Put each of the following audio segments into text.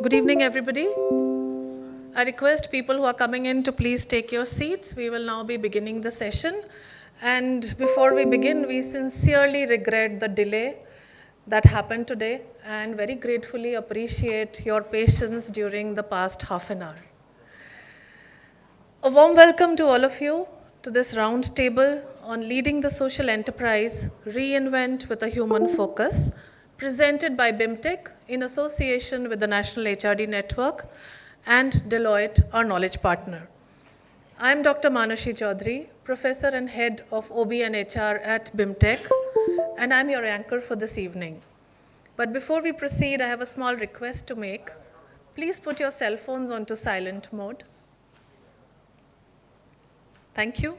Good evening, everybody. I request people who are coming in to please take your seats. We will now be beginning the session. And before we begin, we sincerely regret the delay that happened today and very gratefully appreciate your patience during the past half an hour. A warm welcome to all of you to this round table on leading the social enterprise, Reinvent with a Human Focus, presented by BIMTech in association with the National HRD Network and Deloitte, our knowledge partner. I am Dr. Manushi Chaudhary, Professor and Head of OB and HR at BIMTech, and I'm your anchor for this evening. But before we proceed, I have a small request to make. Please put your cell phones onto silent mode. Thank you.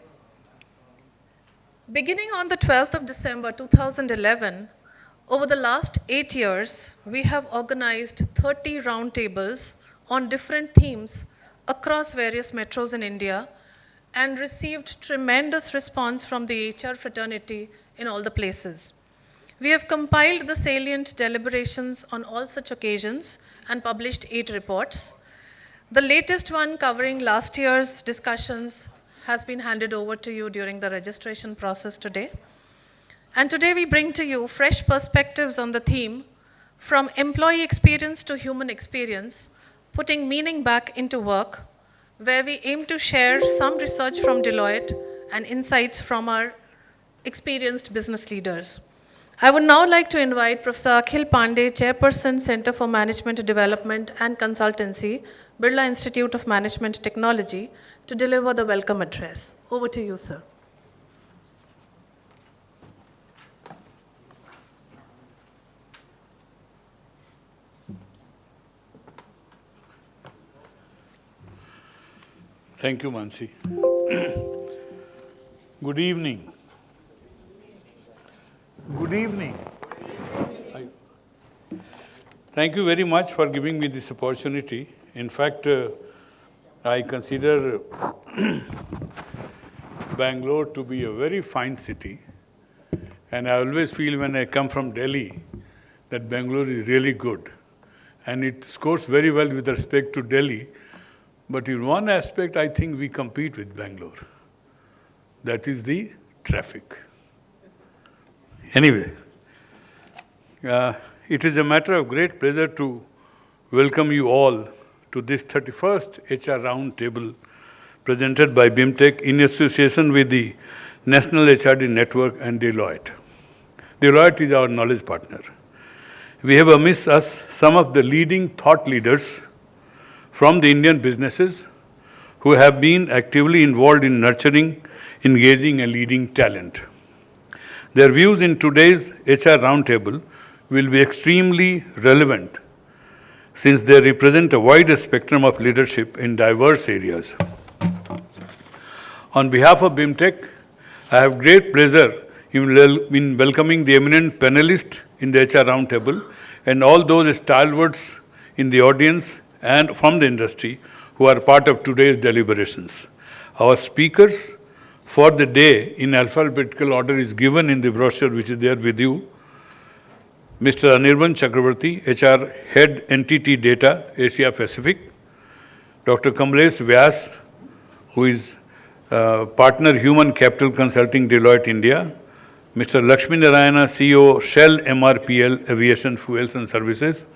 Beginning on the 12th of December 2011, over the last 8 years, we have organized 30 roundtables on different themes across various metros in India and received tremendous response from the HR fraternity in all the places. We have compiled the salient deliberations on all such occasions and published 8 reports. The latest one covering last year's discussions has been handed over to you during the registration process today. And today we bring to you fresh perspectives on the theme, from employee experience to human experience, putting meaning back into work, where we aim to share some research from Deloitte and insights from our experienced business leaders. I would now like to invite Professor Akhil Pandey, Chairperson, Center for Management Development and Consultancy, Birla Institute of Management Technology, to deliver the welcome address. Over to you, sir. Thank you, Mansi. Good evening. Good evening. Thank you very much for giving me this opportunity. In fact, I consider Bangalore to be a very fine city. And I always feel when I come from Delhi that Bangalore is really good. And it scores very well with respect to Delhi. But in one aspect, I think we compete with Bangalore. That is the traffic. Anyway, it is a matter of great pleasure to welcome you all to this 31st HR Roundtable presented by BIMTech in association with the National HRD Network and Deloitte. Deloitte is our knowledge partner. We have amidst us some of the leading thought leaders from the Indian businesses who have been actively involved in nurturing, engaging, and leading talent. Their views in today's HR Roundtable will be extremely relevant since they represent a wider spectrum of leadership in diverse areas. On behalf of BIMTech, I have great pleasure in welcoming the eminent panelists in the HR Roundtable and all those stalwarts in the audience and from the industry who are part of today's deliberations. Our speakers for the day in alphabetical order is given in the brochure which is there with you. Mr. Anirban Chakravarti, HR Head Entity Data, Asia Pacific. Dr. Kamlesh Vyas, who is Partner Human Capital Consulting, Deloitte, India. Mr. Lakshmi Narayana, CEO, Shell MRPL, Aviation Fuels and Services.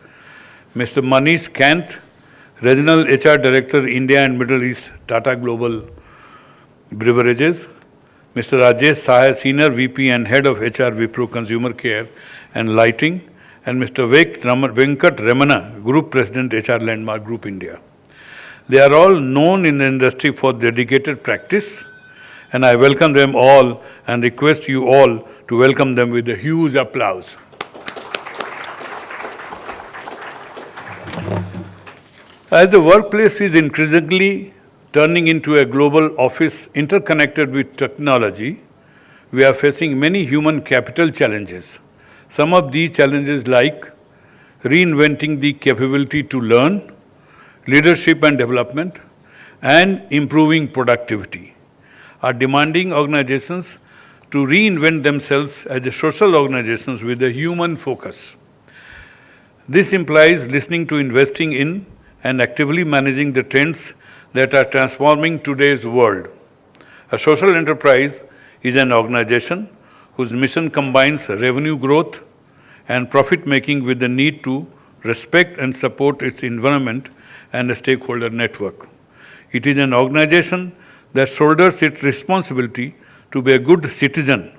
Mr. Manish Kant, Regional HR Director, India and Middle East, Tata Global Beverages. Mr. Rajesh Sahay, Senior VP and Head of HR Wipro Consumer Care and Lighting. And Mr. Venkat Ramana, Group President, HR Landmark Group, India. They are all known in the industry for dedicated practice, and I welcome them all and request you all to welcome them with a huge applause. As the workplace is increasingly turning into a global office interconnected with technology, we are facing many human capital challenges. Some of these challenges like reinventing the capability to learn, leadership and development, and improving productivity are demanding organizations to reinvent themselves as social organizations with a human focus. This implies listening to investing in and actively managing the trends that are transforming today's world. A social enterprise is an organization whose mission combines revenue growth and profit making with the need to respect and support its environment and a stakeholder network. It is an organization that shoulders its responsibility to be a good citizen,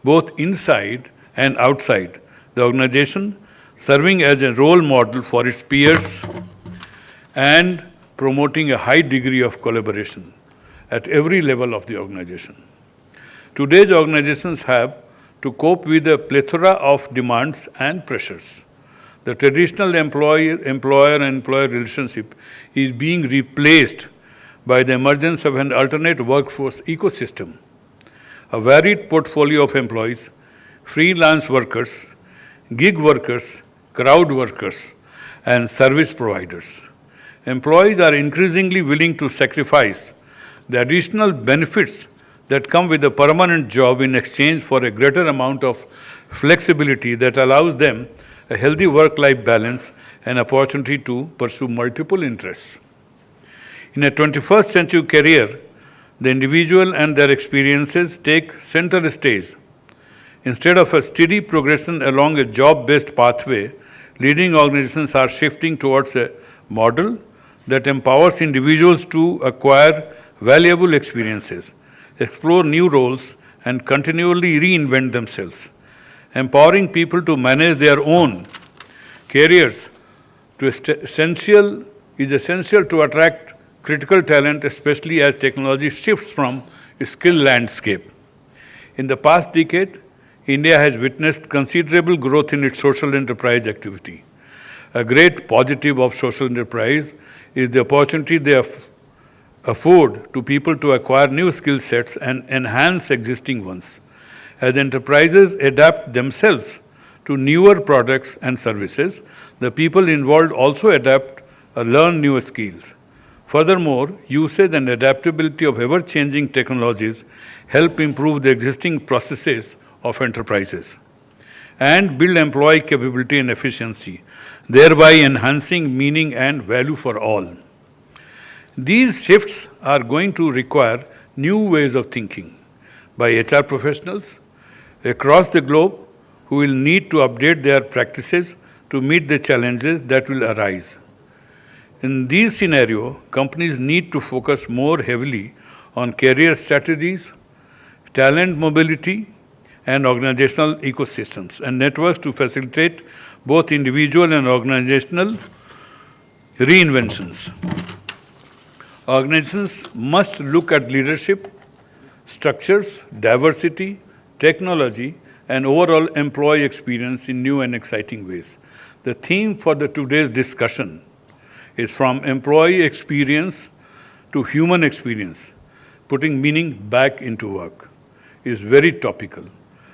both inside and outside the organization, serving as a role model for its peers and promoting a high degree of collaboration at every level of the organization. Today's organizations have to cope with a plethora of demands and pressures. The traditional employer and employer relationship is being replaced by the emergence of an alternate workforce ecosystem. A varied portfolio of employees, freelance workers, gig workers, crowd workers, and service providers. Employees are increasingly willing to sacrifice the additional benefits that come with a permanent job in exchange for a greater amount of flexibility that allows them a healthy work-life balance and opportunity to pursue multiple interests. In a 21st century career, the individual and their experiences take center stage. Instead of a steady progression along a job-based pathway, leading organizations are shifting towards a model that empowers individuals to acquire valuable experiences, explore new roles, and continually reinvent themselves. Empowering people to manage their own careers is essential to attract critical talent, especially as technology shifts from a skill landscape. In the past decade, India has witnessed considerable growth in its social enterprise activity. A great positive of social enterprise is the opportunity they afford to people to acquire new skill sets and enhance existing ones. As enterprises adapt themselves to newer products and services, the people involved also adapt or learn new skills. Furthermore, usage and adaptability of ever-changing technologies help improve the existing processes of enterprises and build employee capability and efficiency, thereby enhancing meaning and value for all. These shifts are going to require new ways of thinking by HR professionals across the globe who will need to update their practices to meet the challenges that will arise. In this scenario, companies need to focus more heavily on career strategies, talent mobility, and organizational ecosystems and networks to facilitate both individual and organizational reinventions. Organizations must look at leadership, structures, diversity, technology, and overall employee experience in new and exciting ways. The theme for today's discussion is from employee experience to human experience, putting meaning back into work. Is very topical.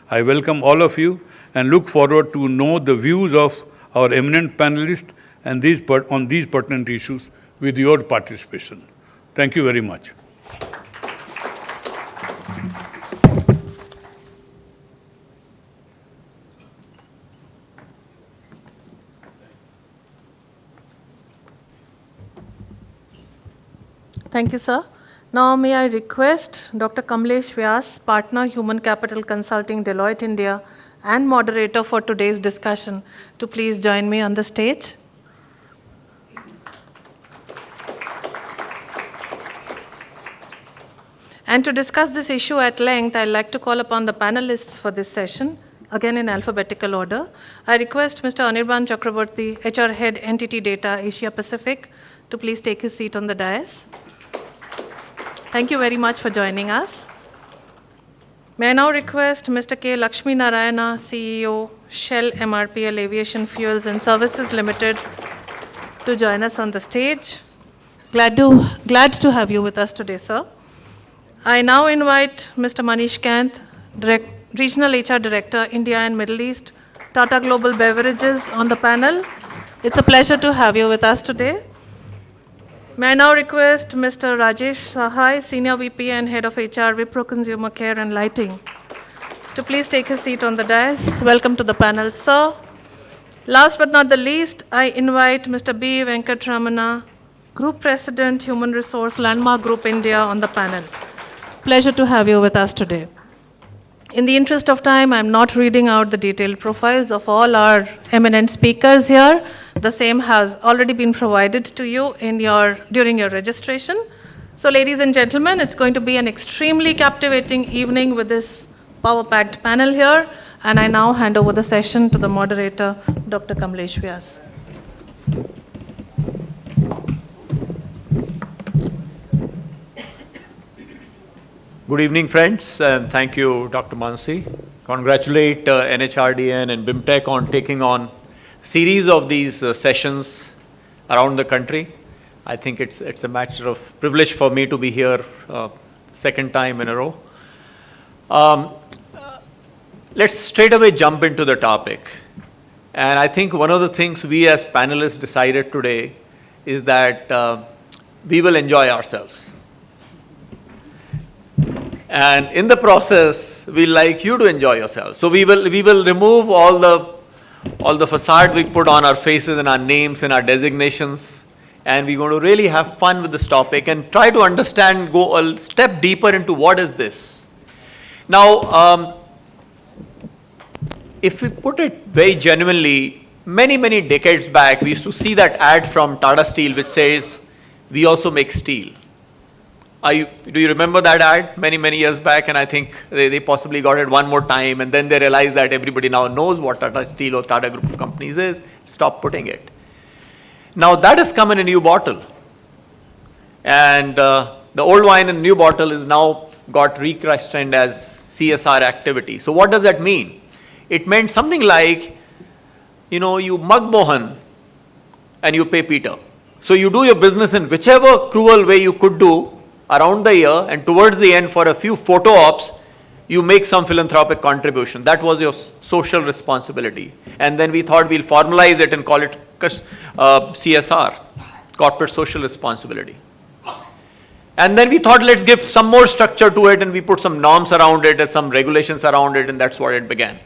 I welcome all of you and look forward to know the views of our eminent panelists and on these pertinent issues with your participation. Thank you very much. Thank you, sir. Now, may I request Dr. Kamlesh Vyas, Partner, Human Capital Consulting, Deloitte India, and moderator for today's discussion, to please join me on the stage. And to discuss this issue at length, I'd like to call upon the panelists for this session, again in alphabetical order. I request Mr. Anirban Chakraborty, HR Head, Entity Data, Asia Pacific, to please take his seat on the dais. Thank you very much for joining us. May I now request Mr. K. Lakshmi Narayana, CEO, Shell MRPL Aviation Fuels and Services Limited, to join us on the stage. Glad to have you with us today, sir. I now invite Mr. Manish Kant, Regional HR Director, India and Middle East, Tata Global Beverages, on the panel. It's a pleasure to have you with us today. May I now request Mr. Rajesh Sahai, Senior VP and Head of HR, Wipro Consumer Care and Lighting, to please take his seat on the dais. Welcome to the panel, sir. Last but not the least, I invite Mr. B. Venkatramana, Group President, Human Resource Landmark Group India, on the panel. Pleasure to have you with us today. In the interest of time, I'm not reading out the detailed profiles of all our eminent speakers here. The same has already been provided to you during your registration. So ladies and gentlemen, it's going to be an extremely captivating evening with this power-packed panel here. And I now hand over the session to the moderator, Dr. Kamlesh Vyas. Good evening, friends, and thank you, Dr. Mansi. Congratulate NHRDN and BIMTech on taking on series of these sessions around the country. I think it's a matter of privilege for me to be here second time in a row. Let's straight away jump into the topic. And I think one of the things we as panelists decided today is that we will enjoy ourselves. And in the process, we like you to enjoy yourselves. So we will remove all the facade we put on our faces and our names and our designations, and we're going to really have fun with this topic and try to understand, go a step deeper into what is this. Now, if we put it very genuinely, many decades back, we used to see that ad from Tata Steel which says, "We also make steel." Do you remember that ad many years back? And I think they possibly got it one more time, and then they realized that everybody now knows what Tata Steel or Tata Group of Companies is. Stop putting it. Now that has come in a new bottle. And the old wine in a new bottle is now got rechristened as CSR activity. So what does that mean? It meant something like, you mug Mohan and you pay Peter. So you do your business in whichever cruel way you could do around the year, and towards the end, for a few photo ops, you make some philanthropic contribution. That was your social responsibility. And then we thought we'll formalize it and call it CSR, corporate social responsibility. And then we thought, let's give some more structure to it, and we put some norms around it and some regulations around it, and that's what it began.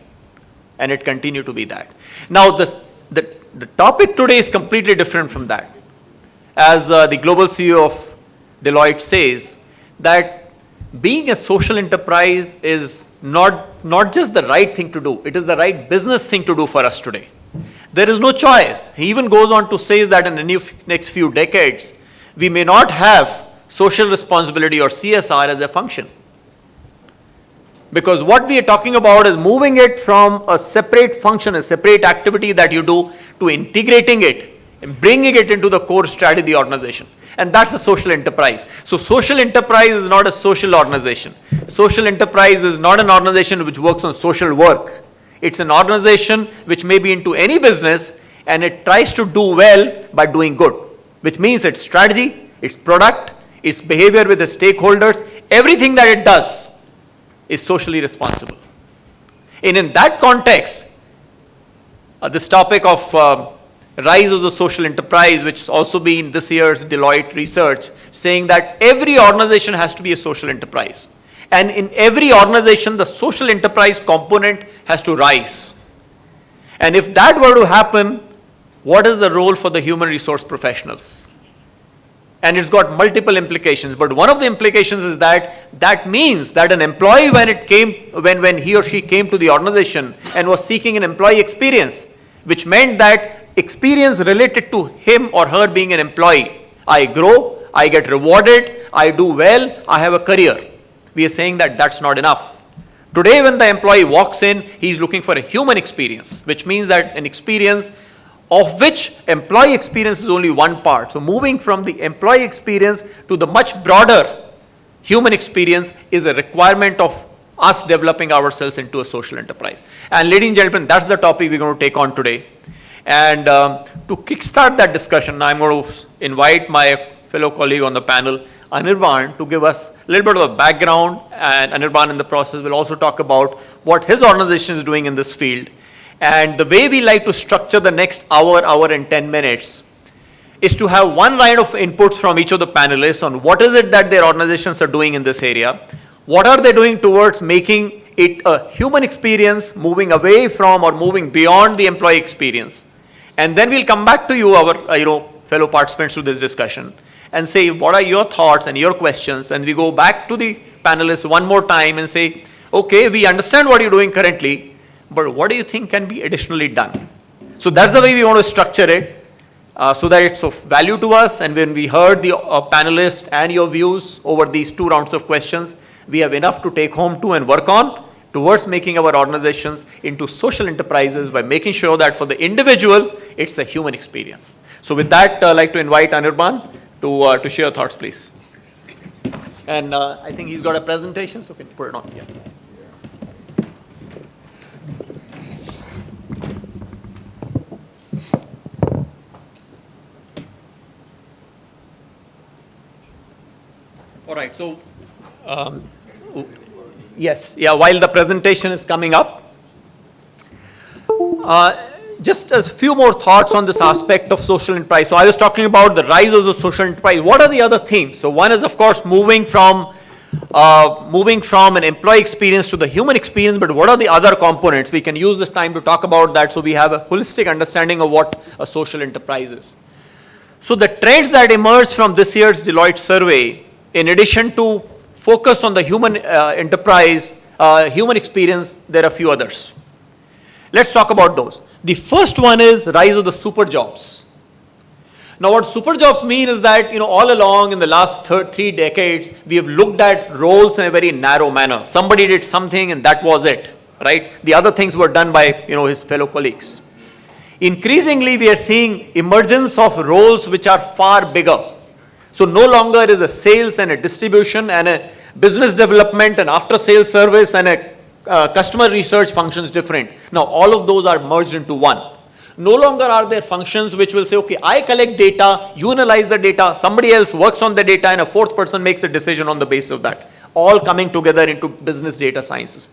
And it continued to be that. Now, the topic today is completely different from that. As the global CEO of Deloitte says, that being a social enterprise is not just the right thing to do, it is the right business thing to do for us today. There is no choice. He even goes on to say that in the next few decades, we may not have social responsibility or CSR as a function. Because what we are talking about is moving it from a separate function, a separate activity that you do, to integrating it and bringing it into the core strategy of the organization. And that's a social enterprise. So social enterprise is not a social organization. Social enterprise is not an organization which works on social work. It's an organization which may be into any business, and it tries to do well by doing good, which means its strategy, its product, its behavior with the stakeholders, everything that it does is socially responsible. And in that context, this topic of rise of the social enterprise, which has also been this year's Deloitte research, saying that every organization has to be a social enterprise. And in every organization, the social enterprise component has to rise. And if that were to happen, what is the role for the human resource professionals? And it's got multiple implications, but one of the implications is that means that an employee, when he or she came to the organization and was seeking an employee experience, which meant that experience related to him or her being an employee, I grow, I get rewarded, I do well, I have a career. We are saying that that's not enough. Today, when the employee walks in, he's looking for a human experience, which means that an experience of which employee experience is only one part. So moving from the employee experience to the much broader human experience is a requirement of us developing ourselves into a social enterprise. And ladies and gentlemen, that's the topic we're going to take on today. And to kickstart that discussion, I'm going to invite my fellow colleague on the panel, Anirban, to give us a little bit of a background. And Anirban in the process will also talk about what his organization is doing in this field. And the way we like to structure the next hour and 10 minutes is to have one round of inputs from each of the panelists on what is it that their organizations are doing in this area, what are they doing towards making it a human experience, moving away from or moving beyond the employee experience, And then we'll come back to you, our fellow participants to this discussion, and say, what are your thoughts and your questions? And we go back to the panelists one more time and say, okay, we understand what you're doing currently, but what do you think can be additionally done? So that's the way we want to structure it, so that it's of value to us. And when we heard the panelists and your views over these 2 rounds of questions, we have enough to take home to and work on towards making our organizations into social enterprises by making sure that for the individual, it's a human experience. So with that, I'd like to invite Anirban to share your thoughts, please. And I think he's got a presentation, so can you put it on? Yeah. All right, so yes, yeah, while the presentation is coming up, just a few more thoughts on this aspect of social enterprise. So I was talking about the rise of the social enterprise. What are the other themes? So one is, of course, moving from an employee experience to the human experience, but what are the other components? We can use this time to talk about that so we have a holistic understanding of what a social enterprise is. So the trends that emerged from this year's Deloitte survey, in addition to focus on the human enterprise, human experience, there are a few others. Let's talk about those. The first one is rise of the super jobs. Now what super jobs mean is that, all along in the last 3 decades, we have looked at roles in a very narrow manner. Somebody did something and that was it, right? The other things were done by, his fellow colleagues. Increasingly, we are seeing emergence of roles which are far bigger. So no longer is a sales and a distribution and a business development and after sales service and a customer research functions different. Now all of those are merged into one. No longer are there functions which will say, okay, I collect data, you analyze the data, somebody else works on the data, and a 4th person makes a decision on the basis of that. All coming together into business data sciences.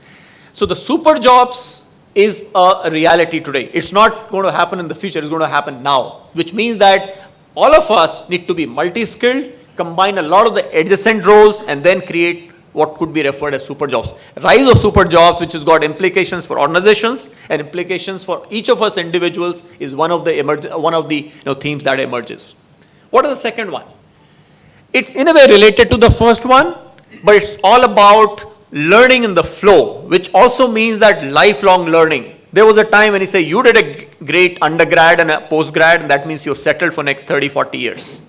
So the super jobs is a reality today. It's not going to happen in the future, it's going to happen now, which means that all of us need to be multi-skilled, combine a lot of the adjacent roles, and then create what could be referred as super jobs. Rise of super jobs, which has got implications for organizations and implications for each of us individuals, is one of the themes that emerges. What is the second one? It's in a way related to the first one, but it's all about learning in the flow, which also means that lifelong learning. There was a time when you say you did a great undergrad and a postgrad, and that means you're settled for next 30, 40 years.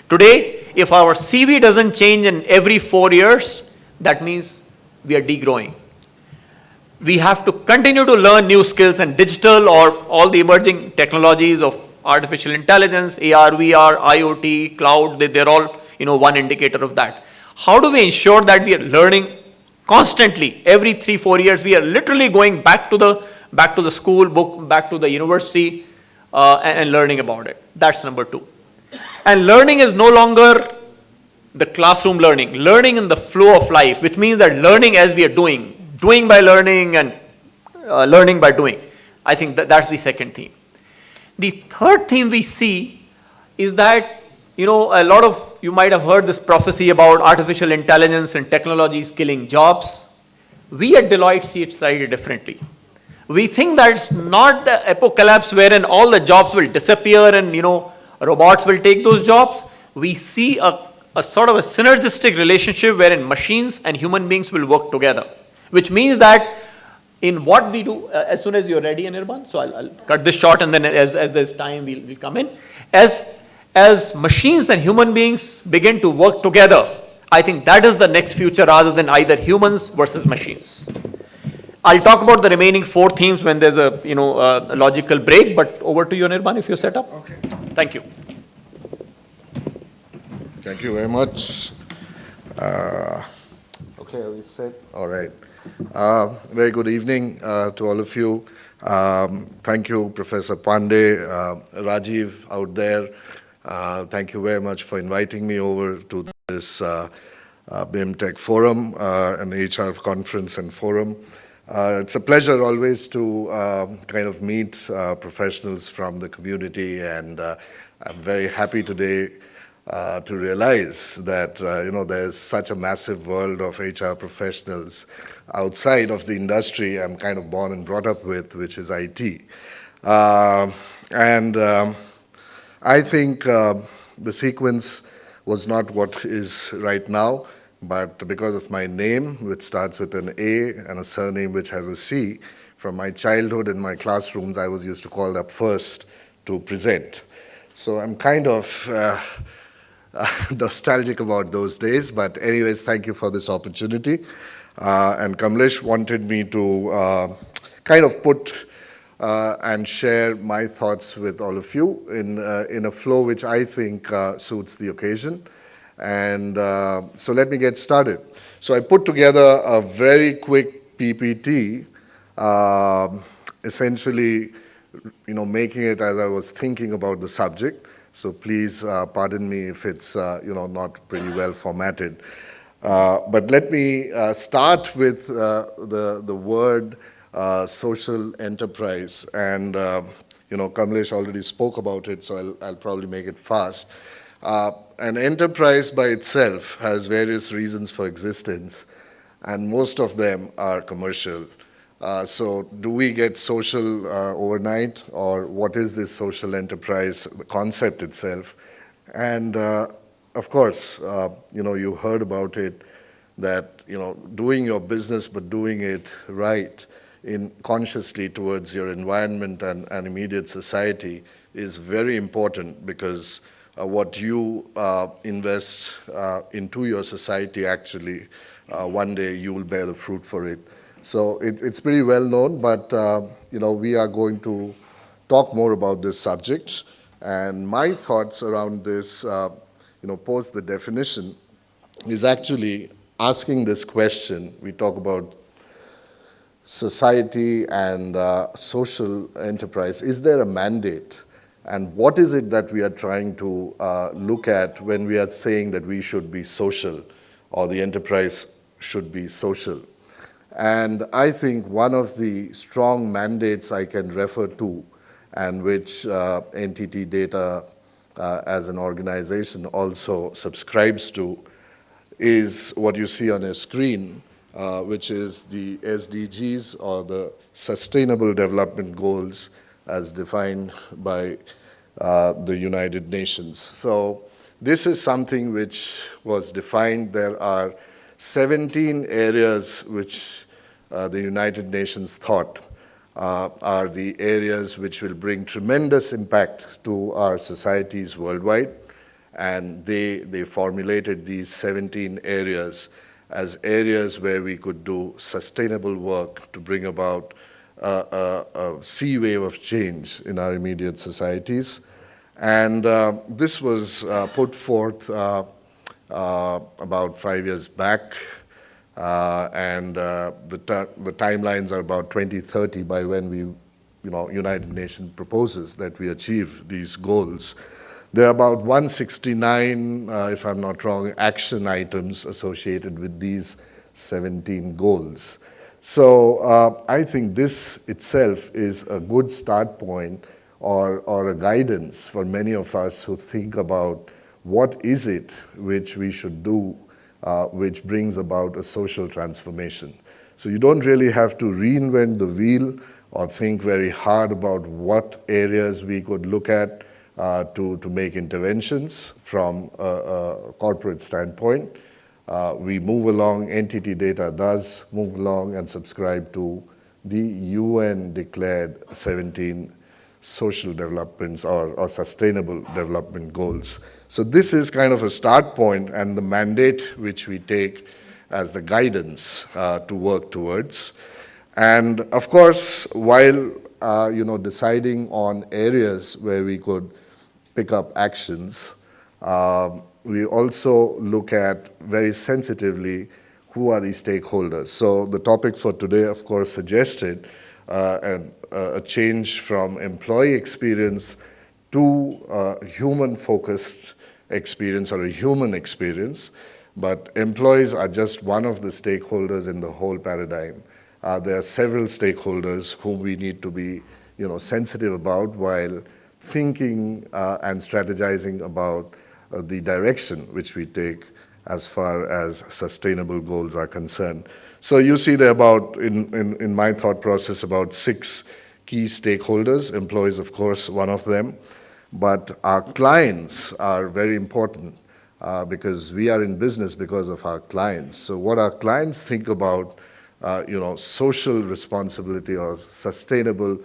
Today, if our CV doesn't change in every 4 years, that means we are degrowing. We have to continue to learn new skills, and digital or all the emerging technologies of artificial intelligence, AR, VR, IoT, cloud, they're all one indicator of that. How do we ensure that we are learning constantly? Every 3-4 years, we are literally going back to the school book, back to the university, and learning about it. That's number 2. And learning is no longer the classroom learning in the flow of life, which means that learning as we are doing by learning and learning by doing. I think that's the second theme. The third theme we see is that, a lot of you might have heard this prophecy about artificial intelligence and technologies killing jobs. We at Deloitte see it slightly differently. We think that it's not the apocalypse wherein all the jobs will disappear and, robots will take those jobs. We see a sort of a synergistic relationship wherein machines and human beings will work together, which means that in what we do, as soon as you're ready, Anirban, so I'll cut this short, and then as there's time, we'll come in. As machines and human beings begin to work together, I think that is the next future rather than either humans versus machines. I'll talk about the remaining 4 themes when there's a logical break, but over to you, Anirban, if you're set up. Okay. Thank you. Thank you very much. Okay, are we set? All right. Very good evening to all of you. Thank you, Professor Pandey, Rajiv out there. Thank you very much for inviting me over to this BIMTech forum, an HR conference and forum. It's a pleasure always to kind of meet professionals from the community, and I'm very happy today to realize that there's such a massive world of HR professionals outside of the industry I'm kind of born and brought up with, which is IT. And I think the sequence was not what is right now, but because of my name, which starts with an A, and a surname which has a C, from my childhood in my classrooms, I was used to called up first to present. So I'm kind of nostalgic about those days, but anyways, thank you for this opportunity. And Kamlesh wanted me to kind of put and share my thoughts with all of you in a flow which I think suits the occasion. And so let me get started. So I put together a very quick PPT, essentially, making it as I was thinking about the subject. So please pardon me if it's, not pretty well formatted. But let me start with the word social enterprise. And, Kamlesh already spoke about it, so I'll probably make it fast. An enterprise by itself has various reasons for existence, and most of them are commercial. So do we get social overnight, or what is this social enterprise, the concept itself? And of course, you heard about it, that, doing your business but doing it right consciously towards your environment and immediate society is very important, because what you invest into your society, actually, one day you will bear the fruit for it. So it's pretty well known, but we are going to talk more about this subject. And my thoughts around this, post the definition, is actually asking this question. We talk about society and social enterprise. Is there a mandate? And what is it that we are trying to look at when we are saying that we should be social, or the enterprise should be social? And I think one of the strong mandates I can refer to, and which NTT Data as an organization also subscribes to, is what you see on your screen, which is the SDGs, or the Sustainable Development Goals as defined by the United Nations. So this is something which was defined. There are 17 areas which the United Nations thought are the areas which will bring tremendous impact to our societies worldwide. And they formulated these 17 areas as areas where we could do sustainable work to bring about a sea wave of change in our immediate societies. And this was put forth about 5 years back. And the timelines are about 2030, by when United Nations proposes that we achieve these goals. There are about 169, if I'm not wrong, action items associated with these 17 goals. So I think this itself is a good start point, or a guidance for many of us who think about what is it which we should do which brings about a social transformation. So you don't really have to reinvent the wheel or think very hard about what areas we could look at to make interventions from a corporate standpoint. We move along, NTT Data does move along and subscribe to the UN-declared 17 social developments or sustainable development goals. So this is kind of a start point, and the mandate which we take as the guidance to work towards. And of course, while deciding on areas where we could pick up actions, we also look at very sensitively who are these stakeholders. So the topic for today, of course, suggested a change from employee experience to human-focused experience, or a human experience. But employees are just one of the stakeholders in the whole paradigm. There are several stakeholders whom we need to be sensitive about while thinking and strategizing about the direction which we take as far as sustainable goals are concerned. So you see there about, in my thought process, about 6 key stakeholders, employees, of course, one of them. But our clients are very important because we are in business because of our clients. So what our clients think about, social responsibility or sustainable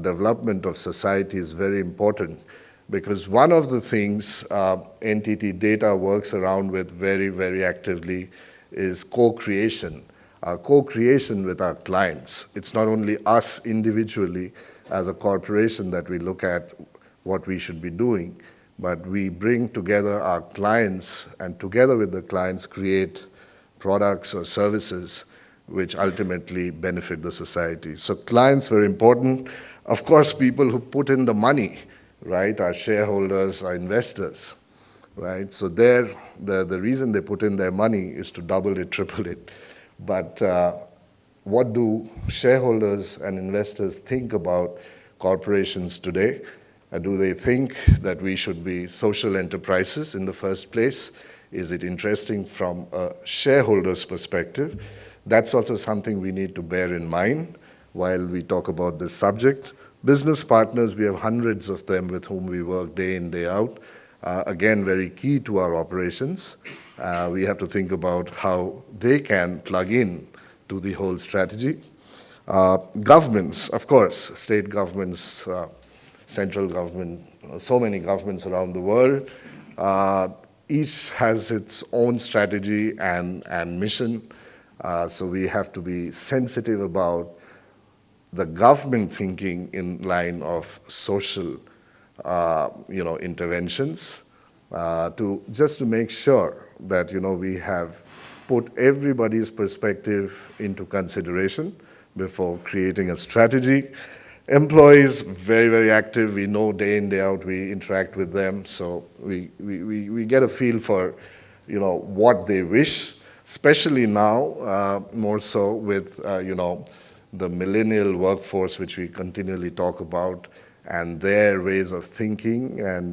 development of society is very important, because one of the things NTT Data works around with very, very actively is co-creation. Co-creation with our clients. It's not only us individually as a corporation that we look at what we should be doing, but we bring together our clients and together with the clients create products or services which ultimately benefit the society. So clients very important. Of course, people who put in the money, right, our shareholders, our investors, right? So the reason they put in their money is to double it, triple it. But what do shareholders and investors think about corporations today? Do they think that we should be social enterprises in the first place? Is it interesting from a shareholder's perspective? That's also something we need to bear in mind while we talk about this subject. Business partners, we have hundreds of them with whom we work day in, day out. Again, very key to our operations. We have to think about how they can plug in to the whole strategy. Governments, of course, state governments, central government, so many governments around the world. Each has its own strategy and mission. So we have to be sensitive about the government thinking in line of social, interventions, just to make sure that, we have put everybody's perspective into consideration before creating a strategy. Employees, very, very active. We know day in, day out, we interact with them. So we get a feel for, what they wish, especially now, more so with, the millennial workforce, which we continually talk about, and their ways of thinking and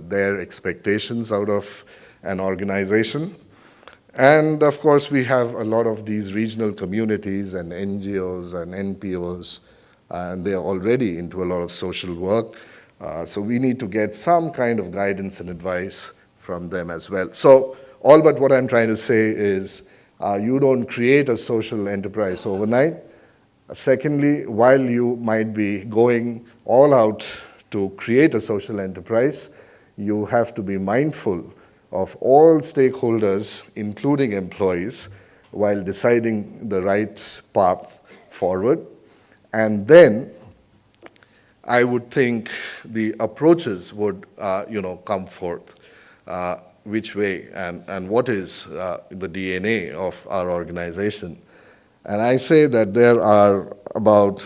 their expectations out of an organization. And of course, we have a lot of these regional communities and NGOs and NPOs, and they are already into a lot of social work. So we need to get some kind of guidance and advice from them as well. So all but what I'm trying to say is you don't create a social enterprise overnight. Secondly, while you might be going all out to create a social enterprise, you have to be mindful of all stakeholders, including employees, while deciding the right path forward. And then I would think the approaches would, come forth. Which way and what is the DNA of our organization. And I say that there are about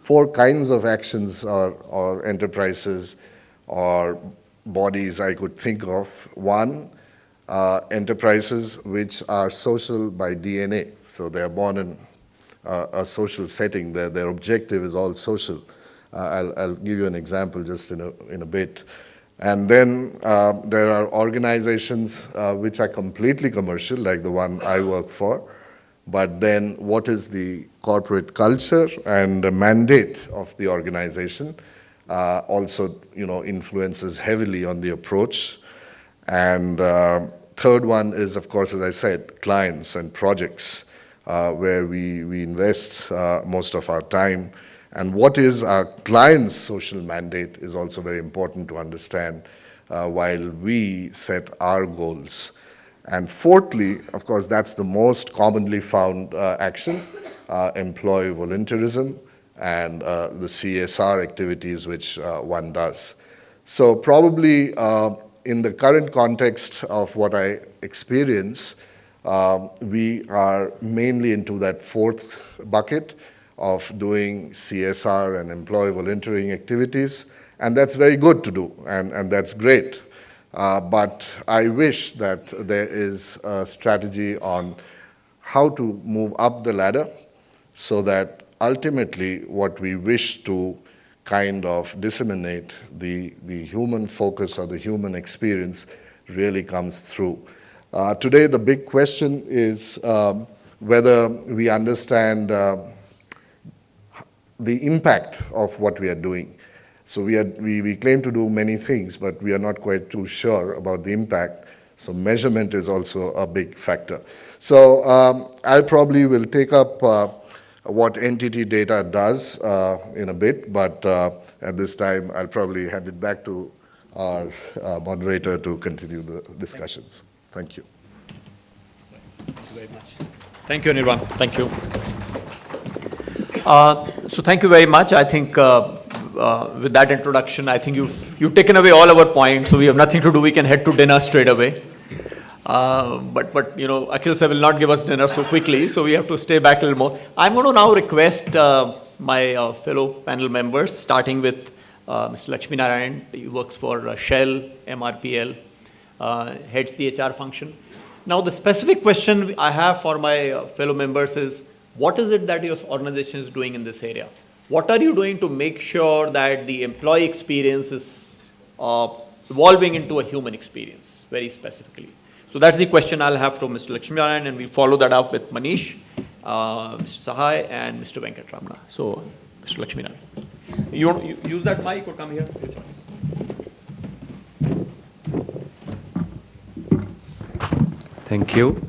4 kinds of actions or enterprises or bodies I could think of. One, enterprises which are social by DNA. So they are born in a social setting. Their objective is all social. I'll give you an example just in a bit. And then there are organizations which are completely commercial, like the one I work for. But then what is the corporate culture and the mandate of the organization also, influences heavily on the approach. And third one is, of course, as I said, clients and projects where we invest most of our time. And what is our client's social mandate is also very important to understand while we set our goals. And fourthly, of course, that's the most commonly found action, employee volunteerism and the CSR activities which one does. So probably in the current context of what I experience, we are mainly into that fourth bucket of doing CSR and employee volunteering activities. And that's very good to do, and that's great. But I wish that there is a strategy on how to move up the ladder so that ultimately what we wish to kind of disseminate, the human focus or the human experience really comes through. Today the big question is whether we understand the impact of what we are doing. So we claim to do many things, but we are not quite too sure about the impact. So measurement is also a big factor. So I probably will take up what NTT Data does in a bit, but at this time I'll probably hand it back to our moderator to continue the discussions. Thank you. Thank you very much. Thank you, Nirvan. Thank you. So thank you very much. I think with that introduction, I think you've taken away all our points, so we have nothing to do. We can head to dinner straight away. But you know, Akhil sir will not give us dinner so quickly, so we have to stay back a little more. I'm going to now request my fellow panel members, starting with Mr. Lakshmi Narayan. He works for Shell, MRPL, heads the HR function. Now, the specific question I have for my fellow members is, what is it that your organization is doing in this area? What are you doing to make sure that the employee experience is evolving into a human experience, very specifically? So that's the question I'll have to Mr. Lakshmi Narayan, and we follow that up with Manish, Mr. Sahai, and Mr. Venkatramana. So, Mr. Lakshmi Narayan. You want to use that mic or come here? Your choice. Thank you.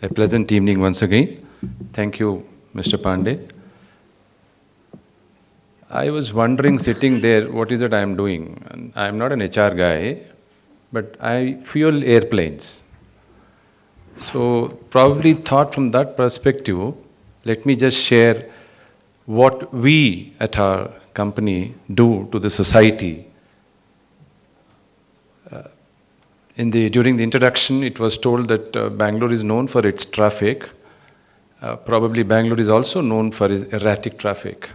A pleasant evening once again. Thank you, Mr. Pandey. I was wondering, sitting there, what is it I am doing? I am not an HR guy, but I fuel airplanes. So probably thought from that perspective, let me just share what we at our company do to the society. During the introduction, it was told that Bangalore is known for its traffic. Probably Bangalore is also known for its erratic traffic.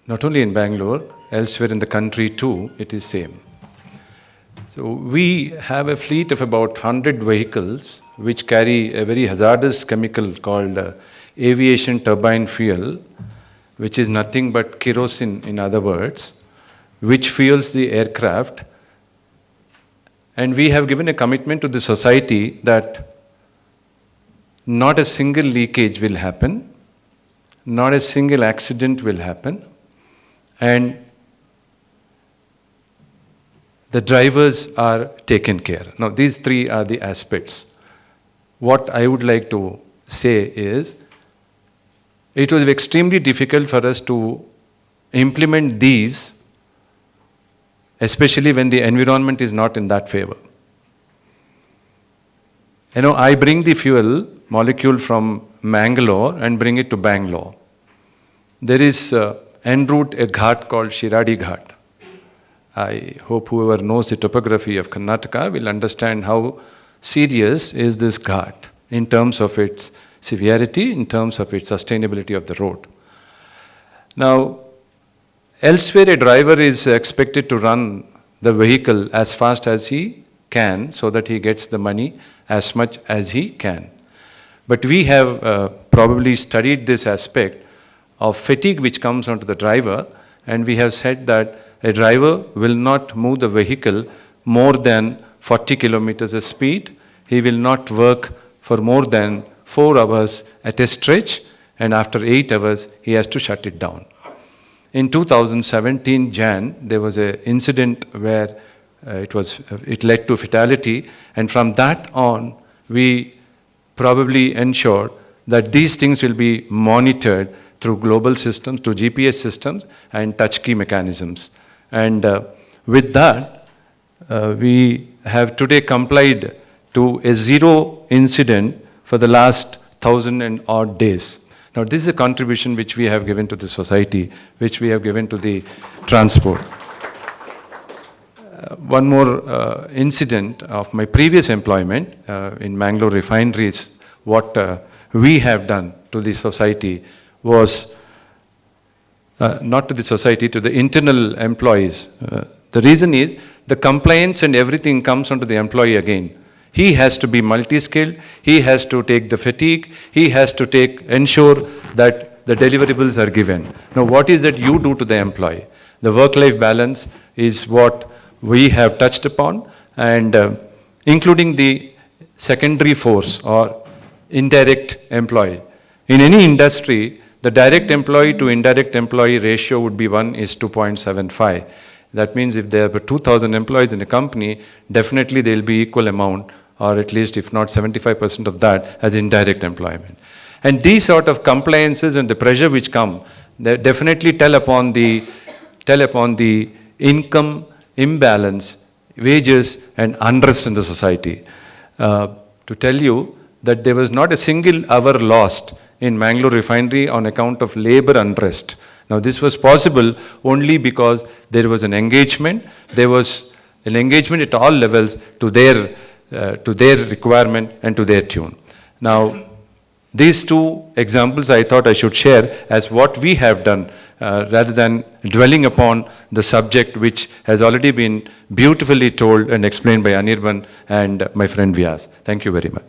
Not only in Bangalore, elsewhere in the country too, it is same. So we have a fleet of about 100 vehicles which carry a very hazardous chemical called aviation turbine fuel, which is nothing but kerosene in other words, which fuels the aircraft. And we have given a commitment to the society that not a single leakage will happen, not a single accident will happen, and the drivers are taken care. Now, these three are the aspects. What I would like to say is, it was extremely difficult for us to implement these, especially when the environment is not in that favor. You know, I bring the fuel molecule from Mangalore and bring it to Bangalore. There is en route a ghat called Shiradi Ghat. I hope whoever knows the topography of Karnataka will understand how serious is this ghat in terms of its severity, in terms of its sustainability of the road. Now, elsewhere a driver is expected to run the vehicle as fast as he can so that he gets the money as much as he can. But we have probably studied this aspect of fatigue which comes onto the driver, and we have said that a driver will not move the vehicle more than 40 kilometers of speed. He will not work for more than 4 hours at a stretch, and after 8 hours, he has to shut it down. In 2017 Jan, there was an incident where it led to fatality, and from that on, we probably ensure that these things will be monitored through global systems, through GPS systems and touch key mechanisms. And with that, we have today complied to a 0 incident for the last 1,000 and odd days. Now, this is a contribution which we have given to the society, which we have given to the transport. One more incident of my previous employment in Mangalore refineries, what we have done to the society was not to the society, to the internal employees. The reason is the compliance and everything comes onto the employee again. He has to be multi-skilled, he has to take the fatigue, he has to ensure that the deliverables are given. Now, what is that you do to the employee? The work-life balance is what we have touched upon, and including the secondary force or indirect employee. In any industry, the direct employee to indirect employee ratio would be 1:2.75. That means if there were 2,000 employees in a company, definitely there will be equal amount, or at least if not 75% of that as indirect employment. And these sort of compliances and the pressure which come, they definitely tell upon the income imbalance, wages and unrest in the society. To tell you that there was not a single hour lost in Mangalore refinery on account of labor unrest. Now this was possible only because there was an engagement. There was an engagement at all levels to their requirement and to their tune. Now these two examples I thought I should share as what we have done rather than dwelling upon the subject which has already been beautifully told and explained by Anirban and my friend Vyas. Thank you very much.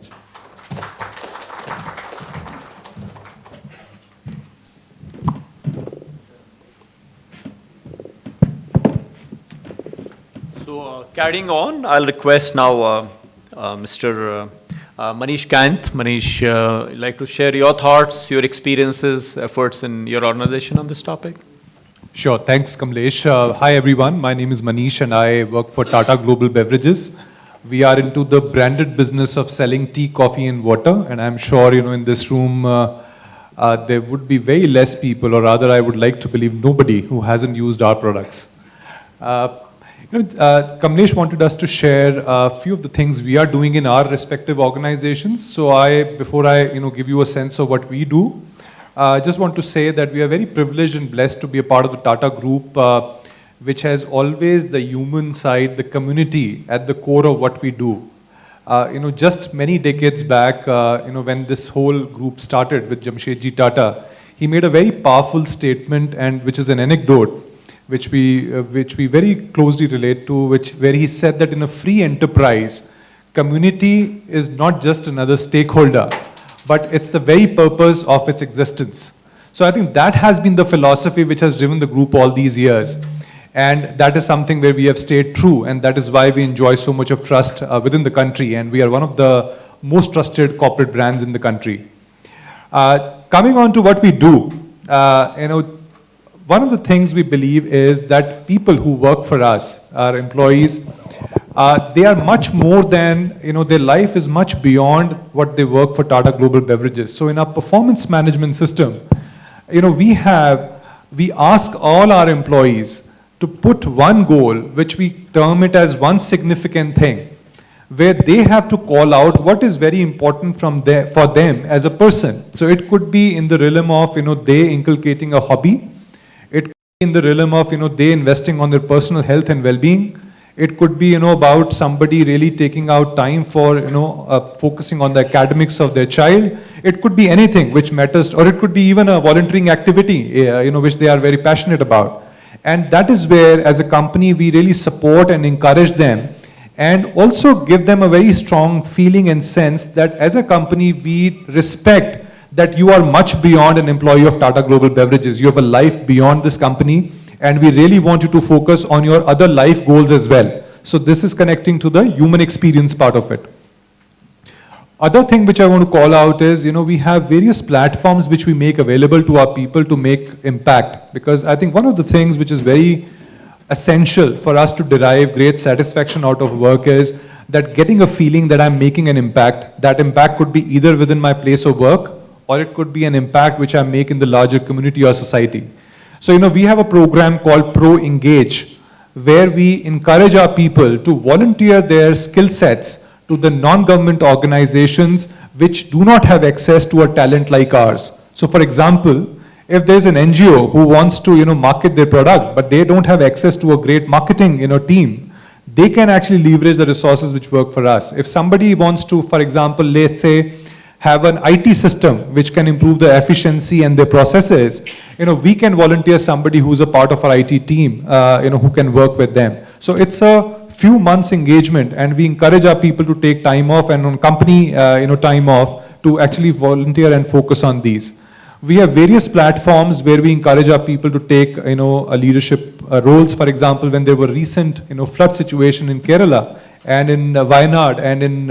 So carrying on, I'll request now Mr. Manish Kant. Manish, you'd like to share your thoughts, your experiences, efforts in your organization on this topic? Sure, thanks Kamlesh. Hi everyone, my name is Manish and I work for Tata Global Beverages. We are into the branded business of selling tea, coffee and water, and I'm sure in this room there would be very less people, or rather I would like to believe nobody who hasn't used our products. Kamlesh wanted us to share a few of the things we are doing in our respective organizations. So before I give you a sense of what we do, I just want to say that we are very privileged and blessed to be a part of the Tata Group, which has always the human side, the community at the core of what we do. Just many decades back, when this whole group started with Jamshedji Tata, he made a very powerful statement, and which is an anecdote, which we very closely relate to, where he said that in a free enterprise, community is not just another stakeholder, but it's the very purpose of its existence. So I think that has been the philosophy which has driven the group all these years. And that is something where we have stayed true, and that is why we enjoy so much of trust within the country, and we are one of the most trusted corporate brands in the country. Coming on to what we do, one of the things we believe is that people who work for us, our employees, they are much more than, their life is much beyond what they work for Tata Global Beverages. So in our performance management system, we ask all our employees to put one goal, which we term it as one significant thing, where they have to call out what is very important for them as a person. So it could be in the realm of, they inculcating a hobby. It could be in the realm of, they investing on their personal health and well-being. It could be, about somebody really taking out time for, focusing on the academics of their child. It could be anything which matters, or it could be even a volunteering activity, which they are very passionate about. And that is where, as a company, we really support and encourage them, and also give them a very strong feeling and sense that as a company, we respect that you are much beyond an employee of Tata Global Beverages. You have a life beyond this company, and we really want you to focus on your other life goals as well. So this is connecting to the human experience part of it. Other thing which I want to call out is, we have various platforms which we make available to our people to make impact. Because I think one of the things which is very essential for us to derive great satisfaction out of work is that getting a feeling that I'm making an impact. That impact could be either within my place of work, or it could be an impact which I make in the larger community or society. So, we have a program called Pro Engage, where we encourage our people to volunteer their skill sets to the non-government organizations which do not have access to a talent like ours. So for example, if there's an NGO who wants to market their product, but they don't have access to a great marketing team, they can actually leverage the resources which work for us. If somebody wants to, for example, let's say, have an IT system which can improve the efficiency and their processes, we can volunteer somebody who's a part of our IT team, who can work with them. So it's a few months engagement, and we encourage our people to take time off and on company, time off to actually volunteer and focus on these. We have various platforms where we encourage our people to take, a leadership roles. For example, when there were recent, flood situation in Kerala and in Wayanad and in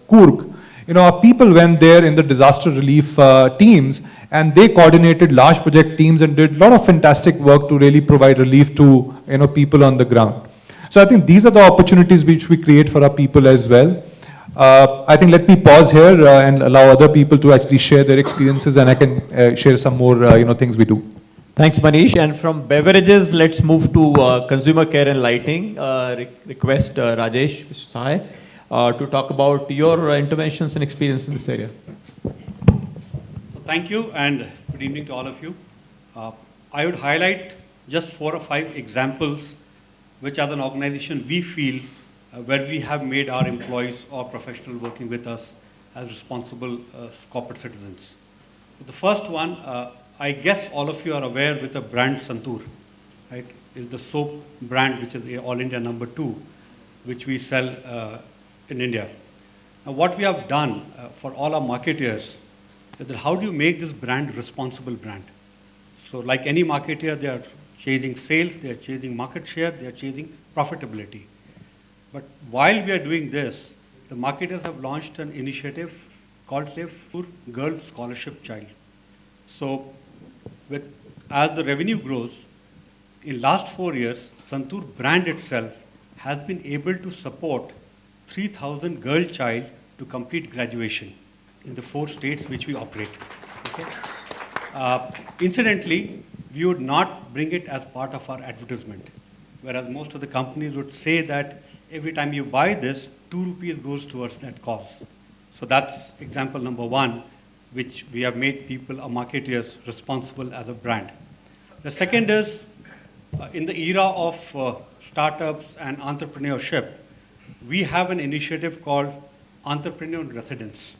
Coorg, our people went there in the disaster relief teams, and they coordinated large project teams and did a lot of fantastic work to really provide relief to, people on the ground. So I think these are the opportunities which we create for our people as well. I think let me pause here and allow other people to actually share their experiences, and I can share some more, things we do. Thanks, Manish. And from beverages, let's move to consumer care and lighting. Request Rajesh Mr. Sahai to talk about your interventions and experience in this area. Thank you, and good evening to all of you. I would highlight just 4 or 5 examples which as an organization we feel where we have made our employees or professionals working with us as responsible corporate citizens. The first one, I guess all of you are aware with the brand Santoor, right? Is the soap brand which is All India #2, which we sell in India. Now what we have done for all our marketeers is that how do you make this brand responsible brand? So like any marketeer, they are chasing sales, they are chasing market share, they are chasing profitability. But while we are doing this, the marketers have launched an initiative called Santoor Girls Scholarship Child. So as the revenue grows, in last 4 years, Santoor brand itself has been able to support 3,000 girl child to complete graduation in the 4 states which we operate. Okay? Incidentally, we would not bring it as part of our advertisement, whereas most of the companies would say that every time you buy this, 2 rupees goes towards that cause. So that's example number 1, which we have made people, our marketeers, responsible as a brand. The second is, in the era of startups and entrepreneurship, we have an initiative called Entrepreneur in Residence,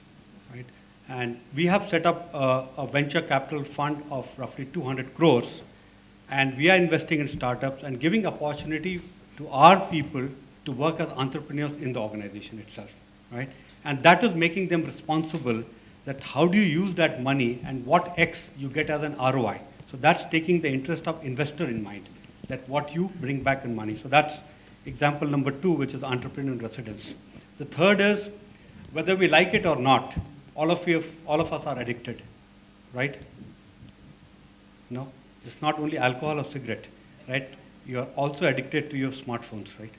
right? And we have set up a venture capital fund of roughly 200 crores, and we are investing in startups and giving opportunity to our people to work as entrepreneurs in the organization itself, right? And that is making them responsible that how do you use that money and what X you get as an ROI. So that's taking the interest of investor in mind, that what you bring back in money. So that's example number 2, which is entrepreneur in residence. The third is, whether we like it or not, all of us are addicted, right? No, it's not only alcohol or cigarette, right? You are also addicted to your smartphones, right?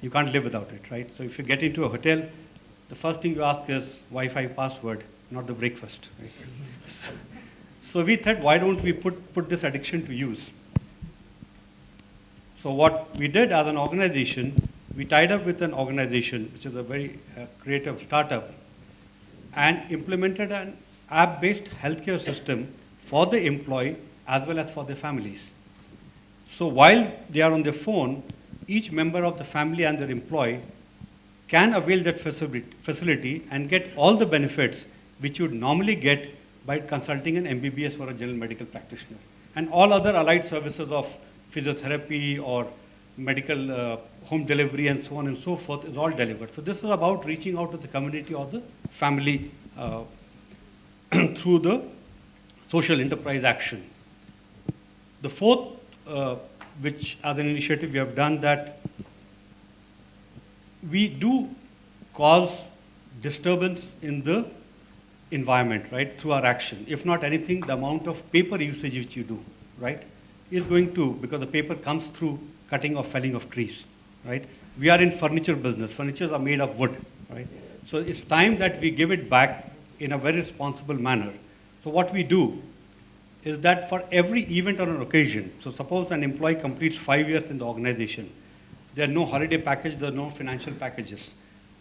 You can't live without it, right? So if you get into a hotel, the first thing you ask is Wi-Fi password, not the breakfast, right? So we thought, why don't we put this addiction to use? So what we did as an organization, we tied up with an organization, which is a very creative startup, and implemented an app-based healthcare system for the employee as well as for their families. So while they are on their phone, each member of the family and their employee can avail that facility and get all the benefits which you would normally get by consulting an MBBS or a general medical practitioner. And all other allied services of physiotherapy or medical home delivery and so on and so forth is all delivered. So this is about reaching out to the community or the family through the social enterprise action. The fourth, which as an initiative we have done, that we do cause disturbance in the environment, right, through our action. If not anything, the amount of paper usage which you do, right, is going to, because the paper comes through cutting or felling of trees, right? We are in furniture business. Furnitures are made of wood, right? So it's time that we give it back in a very responsible manner. So what we do is that for every event or an occasion, so suppose an employee completes 5 years in the organization, there are no holiday package, there are no financial packages.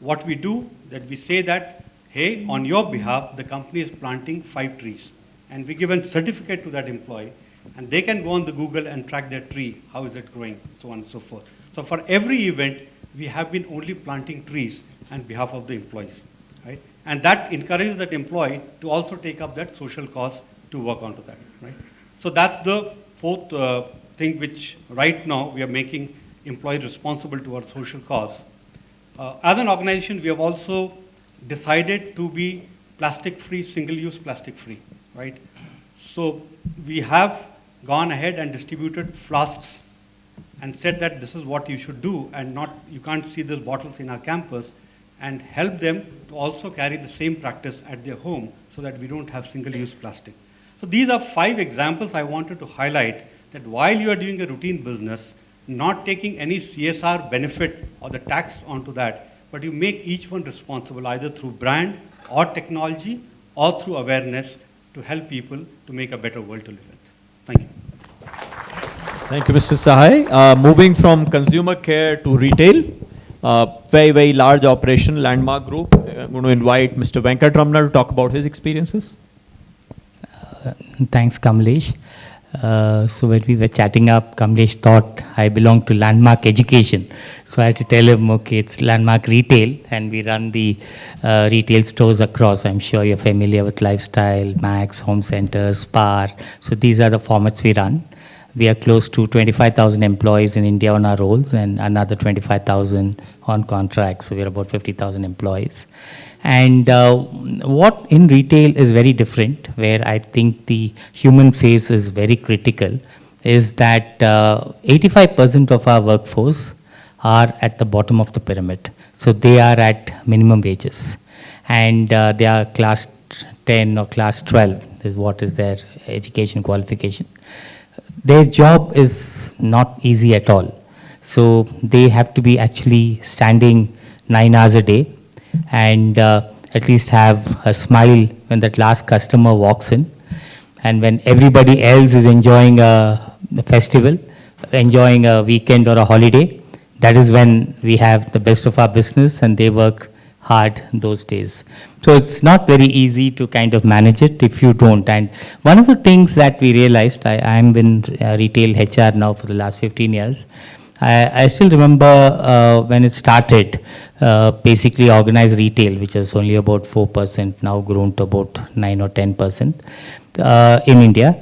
What we do, that we say that, hey, on your behalf, the company is planting 5 trees. And we give a certificate to that employee, and they can go on the Google and track their tree, how is it growing, so on and so forth. So for every event, we have been only planting trees on behalf of the employees, right? And that encourages that employee to also take up that social cause to work onto that, right? So that's the fourth thing which right now we are making employees responsible to our social cause. As an organization, we have also decided to be plastic-free, single-use plastic-free, right? So we have gone ahead and distributed flasks and said that this is what you should do, and not, you can't see these bottles in our campus, and help them to also carry the same practice at their home so that we don't have single-use plastic. So these are 5 examples I wanted to highlight that while you are doing a routine business, not taking any CSR benefit or the tax onto that, but you make each one responsible either through brand or technology or through awareness to help people to make a better world to live in. Thank you. Thank you, Mr. Sahai. Moving from consumer care to retail, very large operation, Landmark Group. I'm going to invite Mr. Venkatramana to talk about his experiences. Thanks, Kamlesh. So when we were chatting up, Kamlesh thought I belong to Landmark Education. So I had to tell him, okay, it's Landmark Retail, and we run the retail stores across. I'm sure you're familiar with Lifestyle, Max, Home Centers, Spar. So these are the formats we run. We are close to 25,000 employees in India on our rolls and another 25,000 on contract. So we're about 50,000 employees. And what in retail is very different, where I think the human face is very critical, is that 85% of our workforce are at the bottom of the pyramid. So they are at minimum wages. And they are class 10 or class 12 is what is their education qualification. Their job is not easy at all. So they have to be actually standing 9 hours a day and at least have a smile when that last customer walks in. And when everybody else is enjoying a festival, enjoying a weekend or a holiday, that is when we have the best of our business and they work hard those days. So it's not very easy to kind of manage it if you don't. And one of the things that we realized, I'm in retail HR now for the last 15 years, I still remember when it started, basically organized retail, which was only about 4%, now grown to about 9 or 10% in India.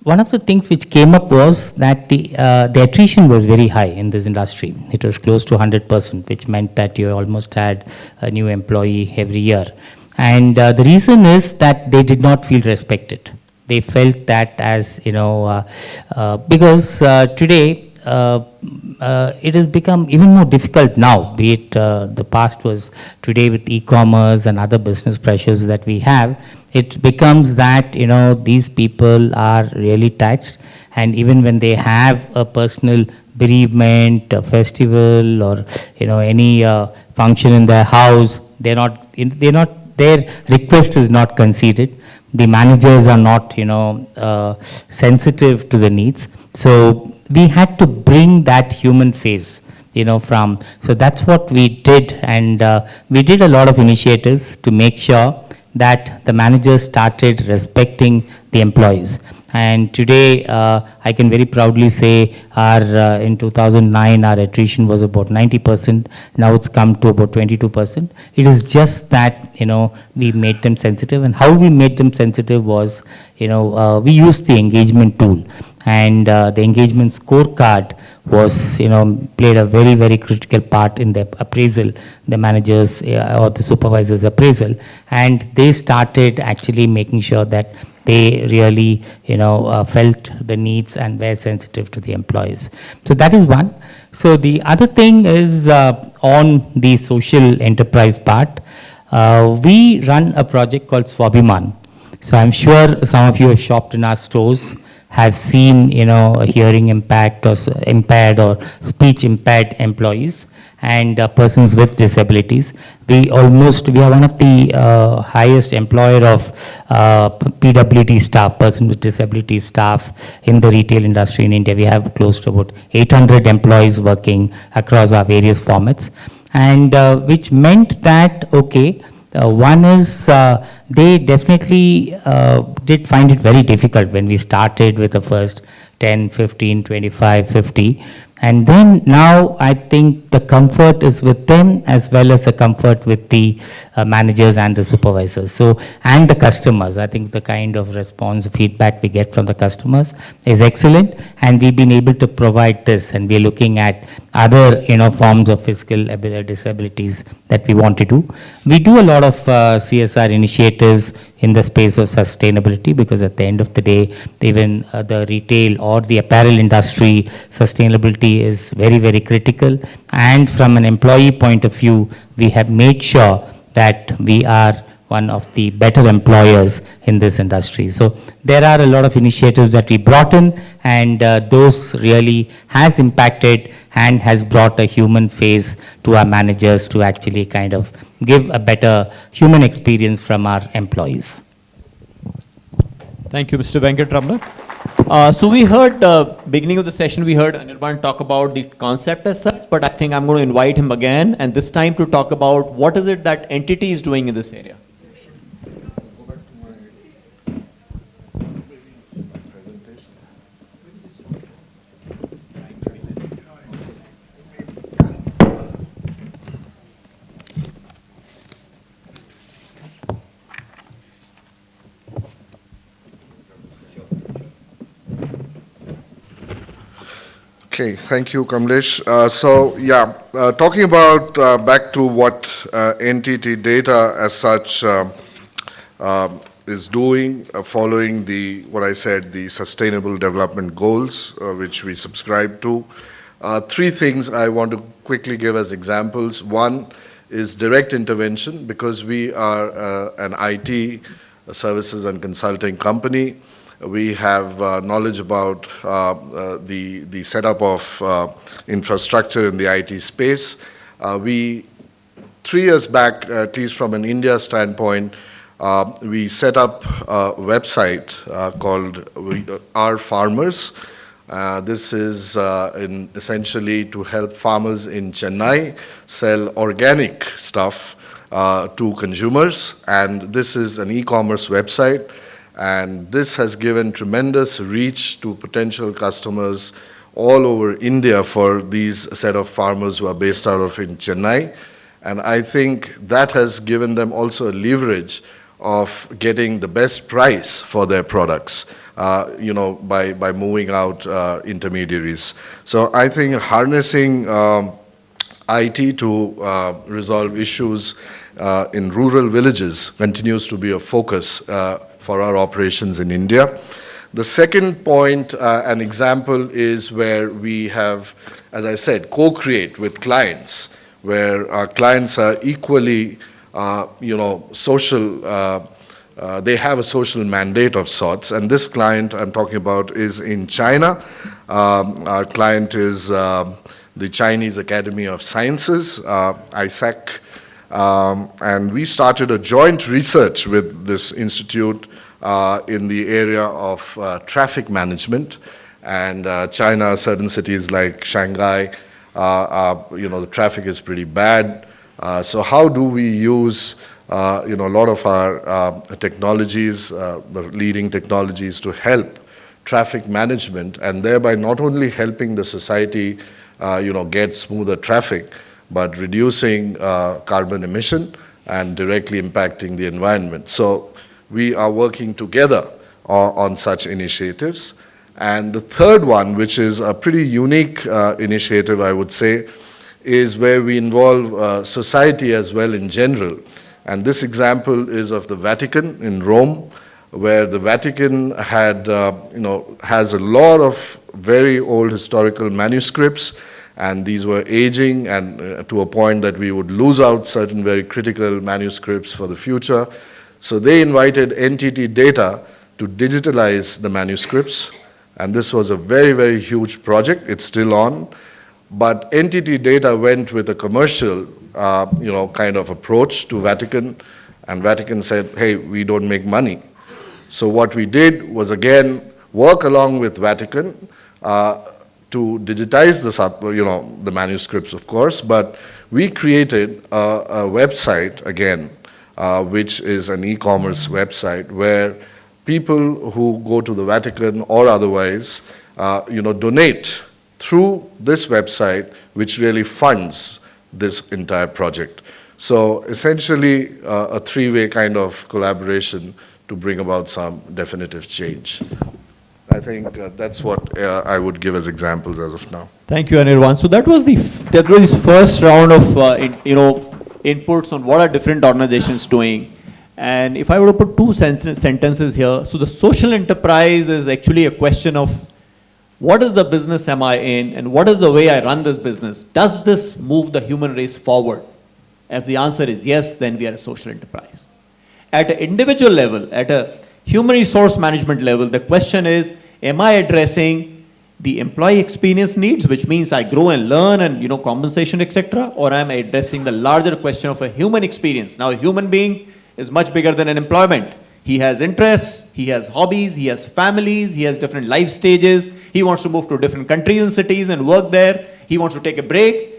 One of the things which came up was that the attrition was very high in this industry. It was close to 100%, which meant that you almost had a new employee every year. And the reason is that they did not feel respected. They felt that as, because today, it has become even more difficult now, be it the past was today with e-commerce and other business pressures that we have, it becomes that, these people are really taxed, and even when they have a personal bereavement, a festival, or, any function in their house, their request is not considered. The managers are not, sensitive to the needs. So we had to bring that human face, so that's what we did. And we did a lot of initiatives to make sure that the managers started respecting the employees. And today, I can very proudly say in 2009, our attrition was about 90%. Now it's come to about 22%. It is just that, we made them sensitive. And how we made them sensitive was, we used the engagement tool. And the engagement scorecard was, played a very, very critical part in the appraisal, the managers or the supervisors' appraisal. And they started actually making sure that they really, felt the needs and were sensitive to the employees. So that is one. So the other thing is on the social enterprise part, we run a project called Swabhiman. So I'm sure some of you have shopped in our stores, have seen, hearing impaired or speech impaired employees and persons with disabilities. We are one of the highest employer of PWD staff, person with disability staff in the retail industry in India. We have close to about 800 employees working across our various formats, and which meant that, one is they definitely did find it very difficult when we started with the first 10, 15, 25, 50. And then now I think the comfort is with them as well as the comfort with the managers and the supervisors. So, and the customers, I think the kind of response, feedback we get from the customers is excellent. And we've been able to provide this, and we're looking at other, forms of physical disabilities that we want to do. We do a lot of CSR initiatives in the space of sustainability, because at the end of the day, even the retail or the apparel industry, sustainability safety is very, very critical. And from an employee point of view, we have made sure that we are one of the better employers in this industry. So there are a lot of initiatives that we brought in, and those really has impacted and has brought a human face to our managers to actually kind of give a better human experience from our employees. Thank you, Mr. Venkatramana. So we heard, beginning of the session, we heard Anirban talk about the concept as such, but I think I'm going to invite him again, and this time to talk about what is it that entity is doing in this area. Okay, thank you, Kamlesh. Talking about back to what NTT Data as such is doing, following what I said, the Sustainable Development Goals, which we subscribe to. Three things I want to quickly give as examples. One is direct intervention, because we are an IT services and consulting company. We have knowledge about the setup of infrastructure in the IT space. 3 years back, at least from an India standpoint, we set up a website called Our Farmers. This is essentially to help farmers in Chennai sell organic stuff to consumers, and this is an e-commerce website. And this has given tremendous reach to potential customers all over India for these set of farmers who are based out of in Chennai. And I think that has given them also a leverage of getting the best price for their products, by moving out intermediaries. So I think harnessing IT to resolve issues in rural villages continues to be a focus for our operations in India. The second point, an example, is where we have, as I said, co-create with clients, where our clients are equally, social, they have a social mandate of sorts. And this client I'm talking about is in China. Our client is the Chinese Academy of Sciences, ISAC. And we started a joint research with this institute in the area of traffic management. And China, certain cities like Shanghai, the traffic is pretty bad. So how do we use a lot of our technologies, the leading technologies, to help traffic management, and thereby not only helping the society get smoother traffic, but reducing carbon emission and directly impacting the environment. So we are working together on such initiatives. And the third one, which is a pretty unique initiative, I would say, is where we involve society as well in general. And this example is of the Vatican in Rome, where the Vatican had, has a lot of very old historical manuscripts, and these were aging, and to a point that we would lose out certain very critical manuscripts for the future. So they invited NTT Data to digitalize the manuscripts, and this was a very, very huge project. It's still on. But NTT Data went with a commercial, kind of approach to Vatican, and Vatican said, hey, we don't make money. So what we did was, again, work along with Vatican to digitize the manuscripts, of course, but we created a website, again, which is an e-commerce website where people who go to the Vatican or otherwise, donate through this website, which really funds this entire project. So essentially, a three-way kind of collaboration to bring about some definitive change. I think that's what I would give as examples as of now. Thank you, Anirban. So that was his first round of inputs on what are different organizations doing. And if I were to put two sentences here, so the social enterprise is actually a question of what is the business am I in, and what is the way I run this business? Does this move the human race forward? If the answer is yes, then we are a social enterprise. At an individual level, at a human resource management level, the question is, am I addressing the employee experience needs, which means I grow and learn and, you know, compensation, etc., or am I addressing the larger question of a human experience? Now, a human being is much bigger than an employment. He has interests, he has hobbies, he has families, he has different life stages, he wants to move to different countries and cities and work there, he wants to take a break.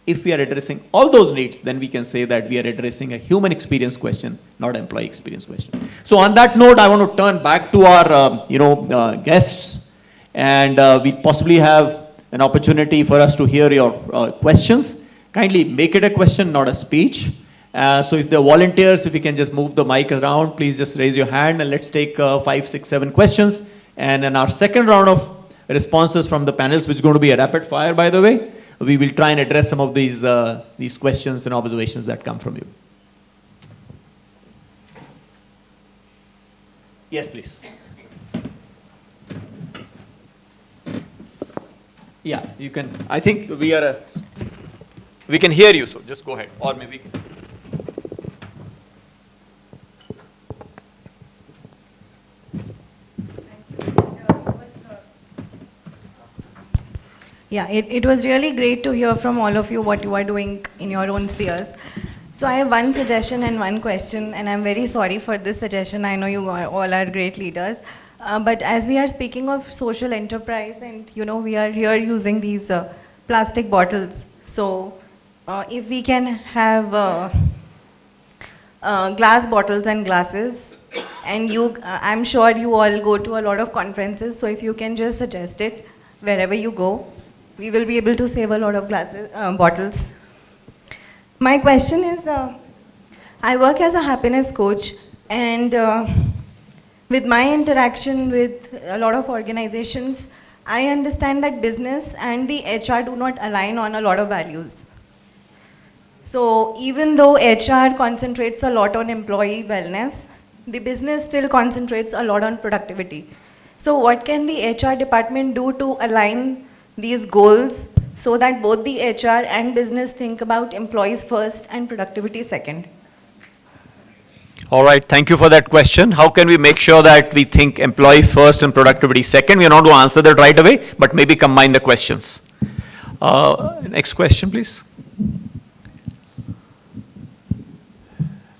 If we are addressing all those needs, then we can say that we are addressing a human experience question, not an employee experience question. So on that note, I want to turn back to our guests, and we possibly have an opportunity for us to hear your questions. Kindly make it a question, not a speech. So if the volunteers, if you can just move the mic around, please just raise your hand and let's take 5, 6, 7 questions. And in our second round of responses from the panels, which is going to be a rapid fire, by the way, we will try and address some of these questions and observations that come from you. Yes, please. Yeah, you can. I think we can hear you, so just go ahead. Or maybe. Yeah, it was really great to hear from all of you what you are doing in your own spheres. So I have one suggestion and one question, and I'm very sorry for this suggestion. I know you all are great leaders. But as we are speaking of social enterprise, and you know, we are here using these plastic bottles. So if we can have glass bottles and glasses, and I'm sure you all go to a lot of conferences, so if you can just suggest it wherever you go, we will be able to save a lot of bottles. My question is, I work as a happiness coach, and with my interaction with a lot of organizations, I understand that business and the HR do not align on a lot of values. So even though HR concentrates a lot on employee wellness, the business still concentrates a lot on productivity. So what can the HR department do to align these goals so that both the HR and business think about employees first and productivity second? All right, thank you for that question. How can we make sure that we think employee first and productivity second? We are not going to answer that right away, but maybe combine the questions. Next question, please.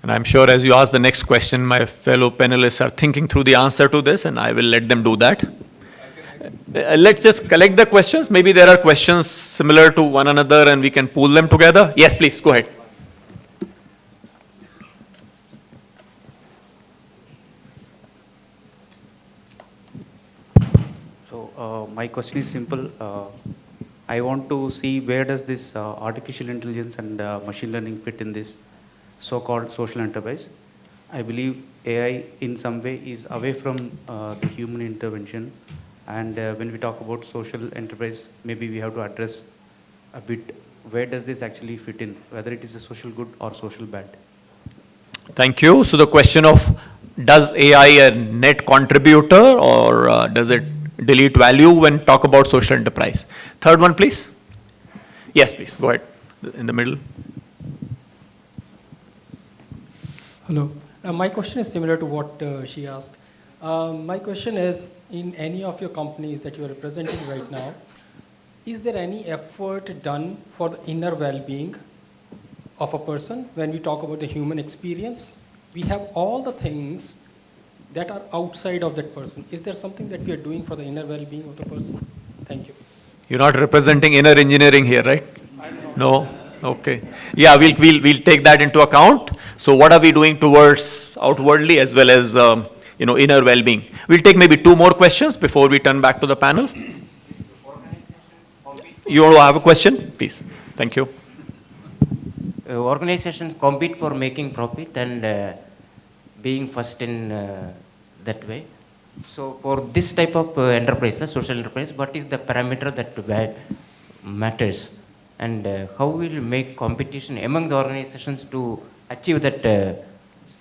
And I'm sure as you ask the next question, my fellow panelists are thinking through the answer to this, and I will let them do that. Let's just collect the questions. Maybe there are questions similar to one another and we can pool them together. Yes, please, go ahead. So my question is simple. I want to see where does this artificial intelligence and machine learning fit in this so-called social enterprise. I believe AI in some way is away from the human intervention. And when we talk about social enterprise, maybe we have to address a bit, where does this actually fit in, whether it is a social good or social bad? Thank you. So the question of, does AI a net contributor or does it delete value when talk about social enterprise? Third one, please. Yes, please, go ahead, in the middle. Hello. My question is similar to what she asked. My question is, in any of your companies that you are representing right now, is there any effort done for the inner well-being of a person? When we talk about the human experience, we have all the things that are outside of that person. Is there something that we are doing for the inner well-being of the person? Thank you. You're not representing inner engineering here, right? No? Okay. Yeah, we'll take that into account. So what are we doing towards outwardly as well as inner well-being? We'll take maybe 2 more questions before we turn back to the panel. You want to have a question? Please. Thank you. Organizations compete for making profit and being first in that way. So for this type of enterprises, social enterprise, what is the parameter that matters? And how will make competition among the organizations to achieve that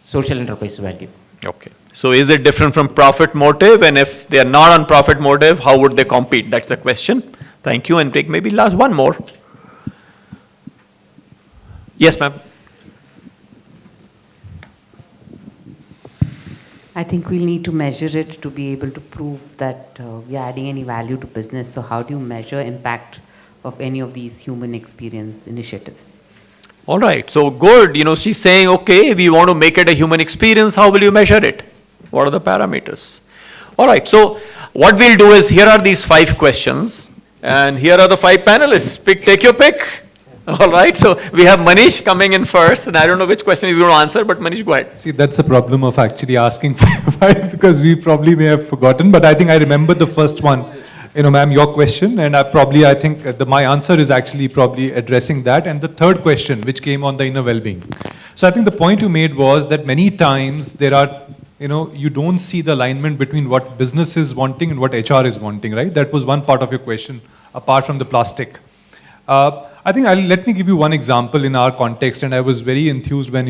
social enterprise value? Okay. So is it different from profit motive? And if they are not on profit motive, how would they compete? That's the question. Thank you. And take maybe last one more. Yes, ma'am. I think we'll need to measure it to be able to prove that we are adding any value to business. So how do you measure impact of any of these human experience initiatives? All right. So good. She's saying, okay, we want to make it a human experience. How will you measure it? What are the parameters? All right. So what we'll do is, here are these 5 questions. And here are the 5 panelists. Take your pick. All right, so we have Manish coming in first, and I don't know which question he's going to answer, but Manish, go ahead. See, that's the problem of actually asking five, because we probably may have forgotten, but I think I remember the first one, ma'am, your question, and I think my answer is actually probably addressing that, and the third question, which came on the inner well-being. So I think the point you made was that many times there are, you don't see the alignment between what business is wanting and what HR is wanting, right? That was one part of your question, apart from the plastic. I think let me give you one example in our context, and I was very enthused when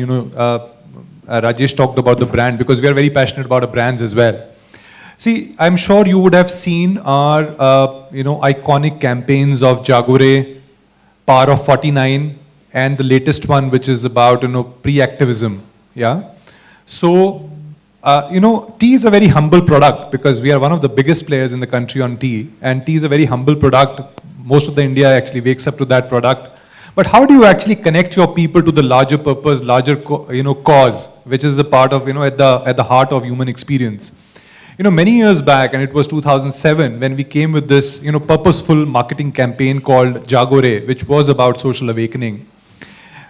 Rajesh talked about the brand, because we are very passionate about our brands as well. See, I'm sure you would have seen our iconic campaigns of Jagore, Power of 49, and the latest one, which is about pre-activism. Yeah. So tea is a very humble product, because we are one of the biggest players in the country on tea, and tea is a very humble product. Most of the India actually wakes up to that product. But how do you actually connect your people to the larger purpose, larger cause, which is a part of, at the heart of human experience? Many years back, and it was 2007, when we came with this, purposeful marketing campaign called Jagore, which was about social awakening.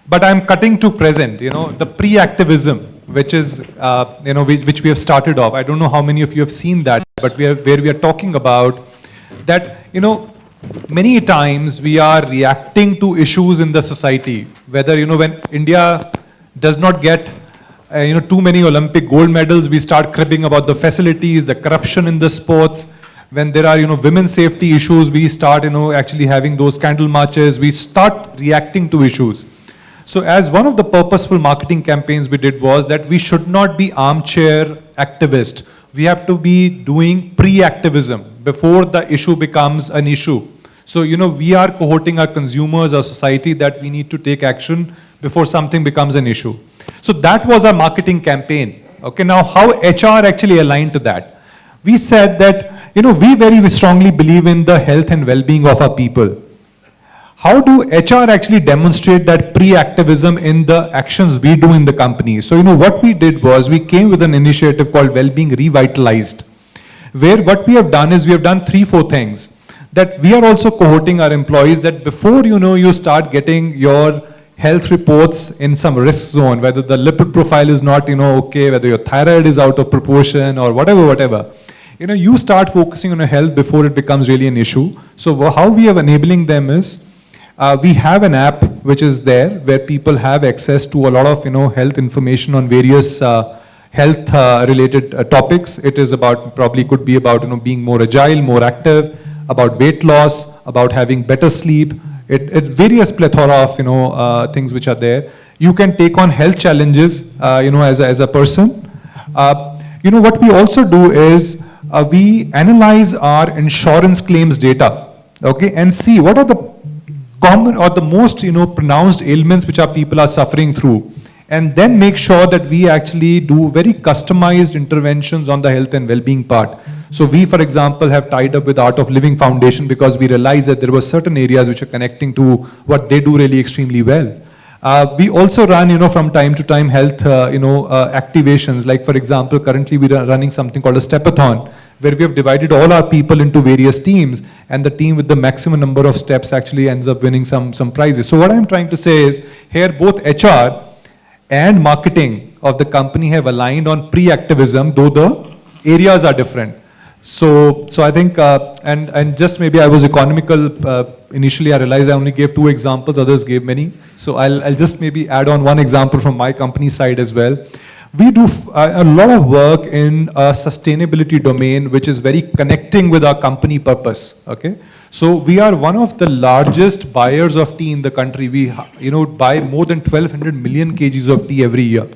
But I'm cutting to present, the pre-activism, which is, which we have started off. I don't know how many of you have seen that, but where we are talking about that, many times we are reacting to issues in the society, whether, when India does not get, too many Olympic gold medals, we start cribbing about the facilities, the corruption in the sports. When there are, women's safety issues, we start, actually having those candle marches, we start reacting to issues. So as one of the purposeful marketing campaigns we did was that we should not be armchair activists. We have to be doing pre-activism before the issue becomes an issue. So, we are cohorting our consumers, our society, that we need to take action before something becomes an issue. So that was our marketing campaign. Okay, now how HR actually aligned to that? We said that, we very strongly believe in the health and well-being of our people. How do HR actually demonstrate that pre-activism in the actions we do in the company? So, what we did was we came with an initiative called Wellbeing Revitalized, where what we have done is we have done 3-4 things. That we are also cohorting our employees that before you start getting your health reports in some risk zone, whether the lipid profile is not okay, whether your thyroid is out of proportion or whatever, you start focusing on your health before it becomes really an issue. So how we are enabling them is, we have an app which is there where people have access to a lot of health information on various health related topics. It is about, probably could be about being more agile, more active, about weight loss, about having better sleep, various plethora of things which are there. You can take on health challenges, as a person. What we also do is we analyze our insurance claims data, okay, and see what are the common or the most pronounced ailments which our people are suffering through, and then make sure that we actually do very customized interventions on the health and well-being part. So we, for example, have tied up with Art of Living Foundation because we realized that there were certain areas which are connecting to what they do really extremely well. We also run, from time to time health, activations. Like, for example, currently we are running something called a Stepathon, where we have divided all our people into various teams, and the team with the maximum number of steps actually ends up winning some prizes. So what I'm trying to say is, here both HR and marketing of the company have aligned on pre-activism, though the areas are different. So I think, and just maybe I was economical, initially I realized I only gave 2 examples, others gave many. So I'll just maybe add on one example from my company side as well. We do a lot of work in a sustainability domain, which is very connecting with our company purpose, okay? So we are one of the largest buyers of tea in the country. We buy more than 1,200 million kgs of tea every year.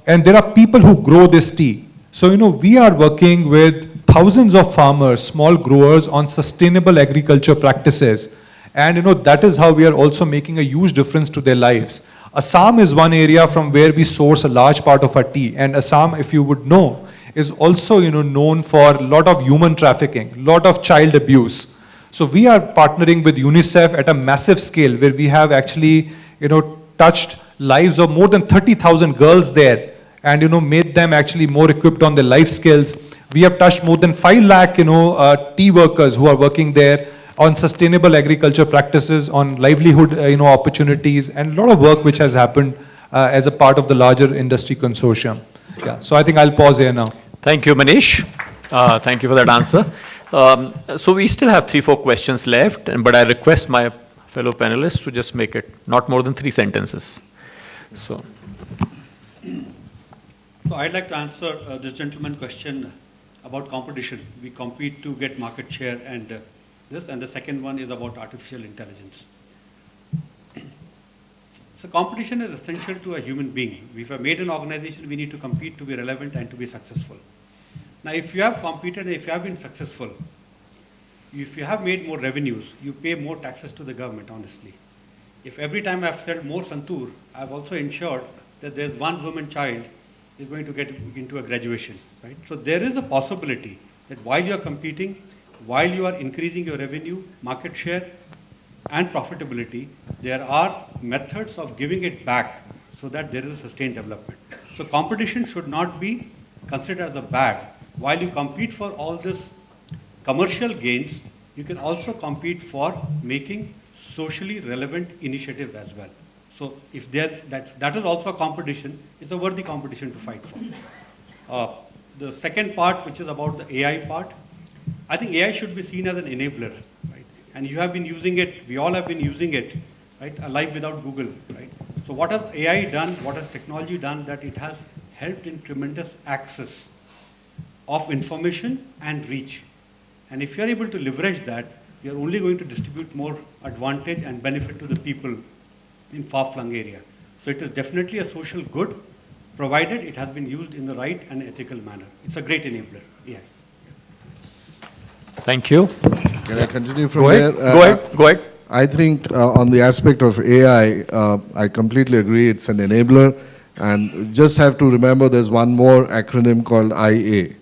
and there are people who grow this tea. So, we are working with thousands of farmers, small growers on sustainable agriculture practices. And, that is how we are also making a huge difference to their lives. Assam is one area from where we source a large part of our tea. And Assam, if you would know, is also, known for a lot of human trafficking, a lot of child abuse. So we are partnering with UNICEF at a massive scale where we have actually, touched lives of more than 30,000 girls there and, made them actually more equipped on their life skills. We have touched more than 5 lakh, tea workers who are working there on sustainable agriculture practices, on livelihood, opportunities, and a lot of work which has happened as a part of the larger industry consortium. Yeah, so I think I'll pause here now. Thank you, Manish. Thank you for that answer. So we still have 3-4 questions left, but I request my fellow panelists to just make it not more than 3 sentences. So I'd like to answer this gentleman's question about competition. We compete to get market share and and the second one is about artificial intelligence. So competition is essential to a human being. If we have made an organization, we need to compete to be relevant and to be successful. Now, if you have competed, if you have been successful, if you have made more revenues, you pay more taxes to the government, honestly. If every time I've sold more Santoor, I've also ensured that there's one woman child is going to get into a graduation, right? So there is a possibility that while you're competing, while you are increasing your revenue, market share, and profitability, there are methods of giving it back so that there is a sustained development. So competition should not be considered as a bad. While you compete for all this commercial gains, you can also compete for making socially relevant initiatives as well. So if that is also a competition, it's a worthy competition to fight for. The second part, which is about the AI part, I think AI should be seen as an enabler, right? And you have been using it, we all have been using it, right? A life without Google, right? So what has AI done, what has technology done, that it has helped in tremendous access of information and reach. And if you are able to leverage that, you are only going to distribute more advantage and benefit to the people in far-flung area. So it is definitely a social good, provided it has been used in the right and ethical manner. It's a great enabler, AI. thank you. Can I continue from Go there? ahead. Go ahead. I think on the aspect of AI, I completely agree it's an enabler. And just have to remember there's one more acronym called IA,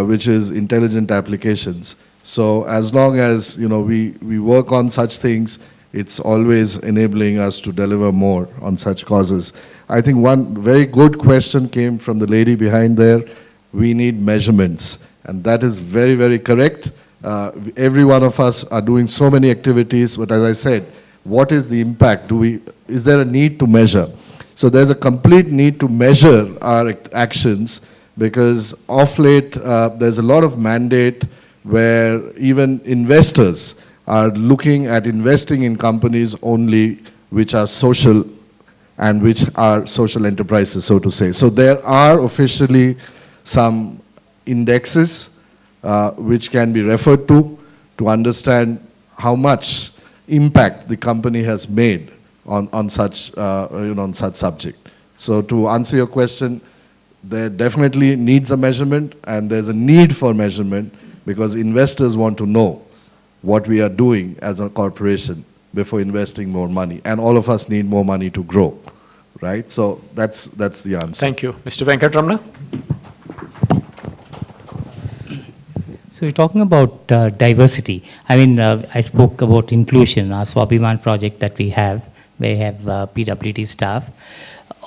which is Intelligent Applications. So as long as we work on such things, it's always enabling us to deliver more on such causes. I think one very good question came from the lady behind there. We need measurements. And that is very, very correct. Every one of us are doing so many activities, but as I said, what is the impact? Is there a need to measure? So there's a complete need to measure our actions, because of late there's a lot of mandate where even investors are looking at investing in companies only which are social and which are social enterprises, so to say. So there are officially some indexes which can be referred to understand how much impact the company has made on such on such subject. So to answer your question, there definitely needs a measurement, and there's a need for measurement because investors want to know what we are doing as a corporation before investing more money, and all of us need more money to grow, right? So that's the answer. Thank you. Mr. Venkatramana? So we're talking about diversity. I mean, I spoke about inclusion, our Swabhiman project that we have, where we have PWD staff.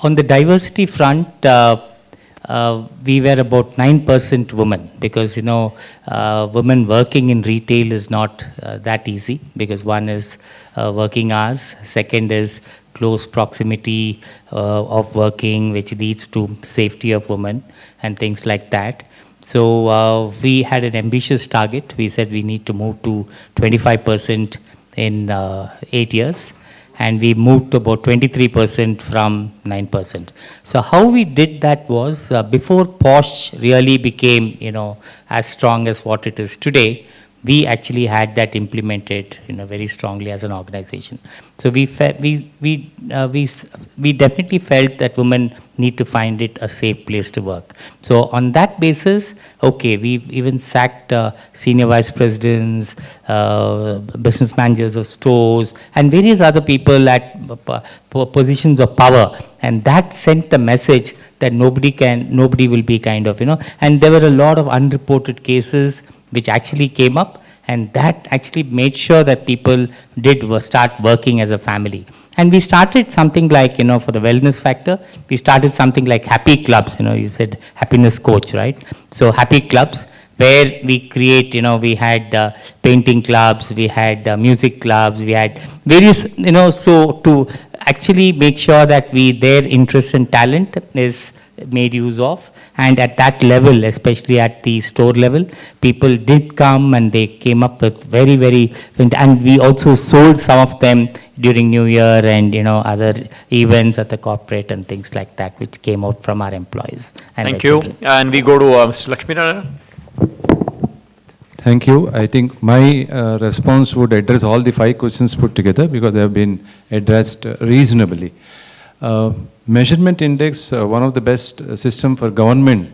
On the diversity front, we were about 9% women, because women working in retail is not that easy, because one is working hours, second is close proximity of working, which leads to safety of women and things like that. So we had an ambitious target. We said we need to move to 25% in 8 years. And we moved to about 23% from 9%. So how we did that was, before POSH really became, as strong as what it is today, we actually had that implemented, very strongly as an organization. So we definitely felt that women need to find it a safe place to work. So on that basis, okay, we even sacked senior vice presidents, business managers of stores, and various other people at positions of power, and that sent the message that nobody will be kind of, and there were a lot of unreported cases which actually came up, and that actually made sure that people did start working as a family. And we started something like, for the wellness factor, we started something like happy clubs, you said happiness coach, right? So happy clubs, where we create, we had painting clubs, we had music clubs, we had various, so to actually make sure that their interest and talent is made use of. And at that level, especially at the store level, people did come and they came up with very, very, and we also sold some of them during New Year and, other events at the corporate and things like that, which came out from our employees. And Thank you. And we go to Mr. Lakshmi Narayan. Thank you. I think my response would address all the 5 questions put together because they have been addressed reasonably. Measurement index, one of the best system for government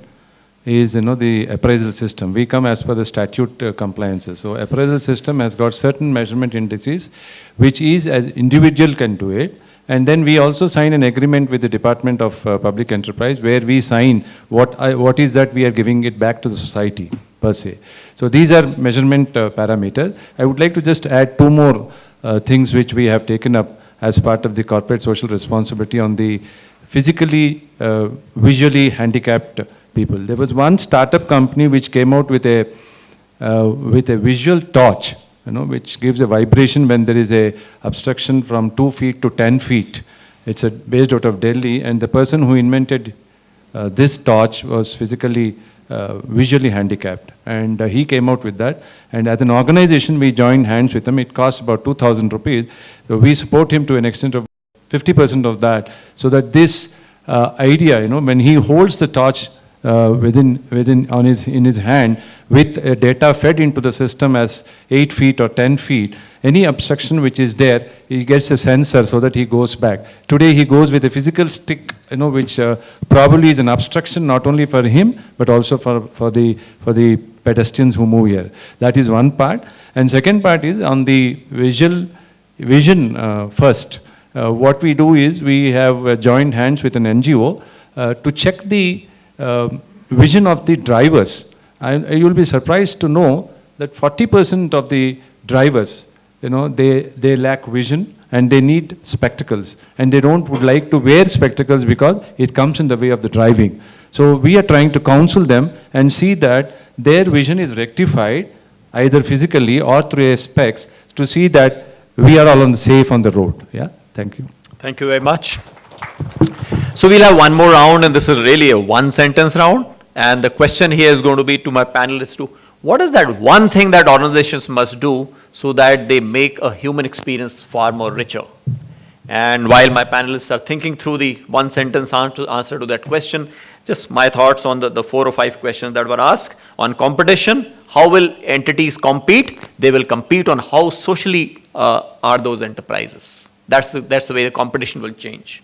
is, the appraisal system. We come as per the statute compliances. So appraisal system has got certain measurement indices, which is as individual can do it. And then we also sign an agreement with the Department of Public Enterprise where we sign what is that we are giving it back to the society per se. So these are measurement parameters. I would like to just add 2 more things which we have taken up as part of the corporate social responsibility on the physically, visually handicapped people. There was one startup company which came out with a visual torch, which gives a vibration when there is a obstruction from 2 feet to 10 feet. It's based out of Delhi, and the person who invented this torch was physically, visually handicapped, and he came out with that. And as an organization, we joined hands with him. It costs about 2,000 rupees. So we support him to an extent of 50% of that, so that this idea, when he holds the torch in his hand with data fed into the system as 8 feet or 10 feet, any obstruction which is there, he gets a sensor so that he goes back. Today he goes with a physical stick, which probably is an obstruction not only for him, but also for the pedestrians who move here. That is one part. And second part is on the vision first. What we do is we have joined hands with an NGO to check the vision of the drivers. You will be surprised to know that 40% of the drivers, they lack vision and they need spectacles, and they would like to wear spectacles because it comes in the way of the driving. So we are trying to counsel them and see that their vision is rectified either physically or through a specs to see that we are all safe on the road. Yeah, thank you. Thank you very much. So we'll have one more round, and this is really a 1-sentence round. And the question here is going to be to my panelists too. What is that one thing that organizations must do so that they make a human experience far more richer? And while my panelists are thinking through the 1-sentence answer to that question, just my thoughts on the 4 or 5 questions that were asked. On competition, how will entities compete? They will compete on how socially are those enterprises. That's the way the competition will change.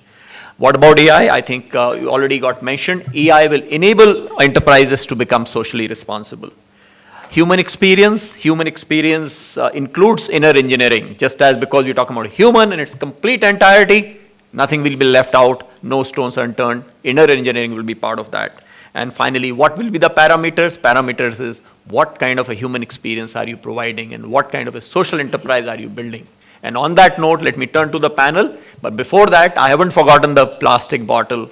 What about AI? I think you already got mentioned. AI will enable enterprises to become socially responsible. Human experience includes inner engineering. Just as because we're talking about human in its complete entirety, nothing will be left out, no stones unturned. Inner engineering will be part of that. And finally, what will be the parameters? Parameters is what kind of a human experience are you providing and what kind of a social enterprise are you building? And on that note, let me turn to the panel. But before that, I haven't forgotten the plastic bottle,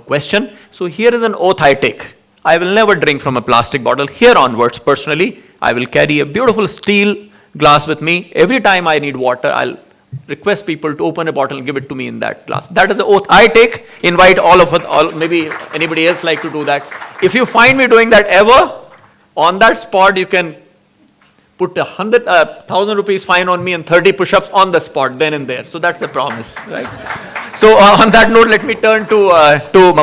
question. So here is an oath I take. I will never drink from a plastic bottle. Here onwards, personally, I will carry a beautiful steel glass with me. Every time I need water, I'll request people to open a bottle and give it to me in that glass. That is the oath I take. Invite all of us, maybe anybody else like to do that. If you find me doing that ever, on that spot, you can put 1,000 rupees fine on me and 30 push-ups on the spot, then and there. So that's the promise, right? So on that note, let me turn to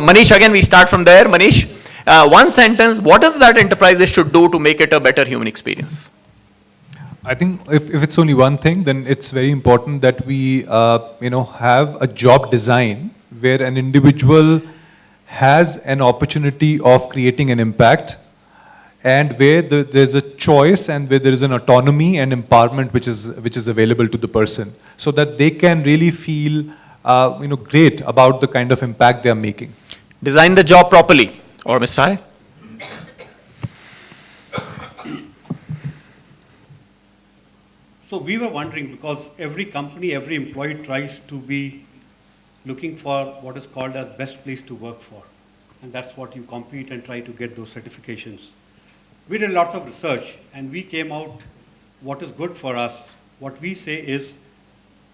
Manish again. We start from there. Manish, 1 sentence, what is that enterprises should do to make it a better human experience? I think if it's only one thing, then it's very important that we, have a job design where an individual has an opportunity of creating an impact, and where there's a choice and where there is an autonomy and empowerment which is available to the person, so that they can really feel, great about the kind of impact they are making. Design the job properly. Or Ms. Sai? So we were wondering, because every company, every employee tries to be looking for what is called as best place to work for. And that's what you compete and try to get those certifications. We did lots of research and we came out what is good for us. What we say is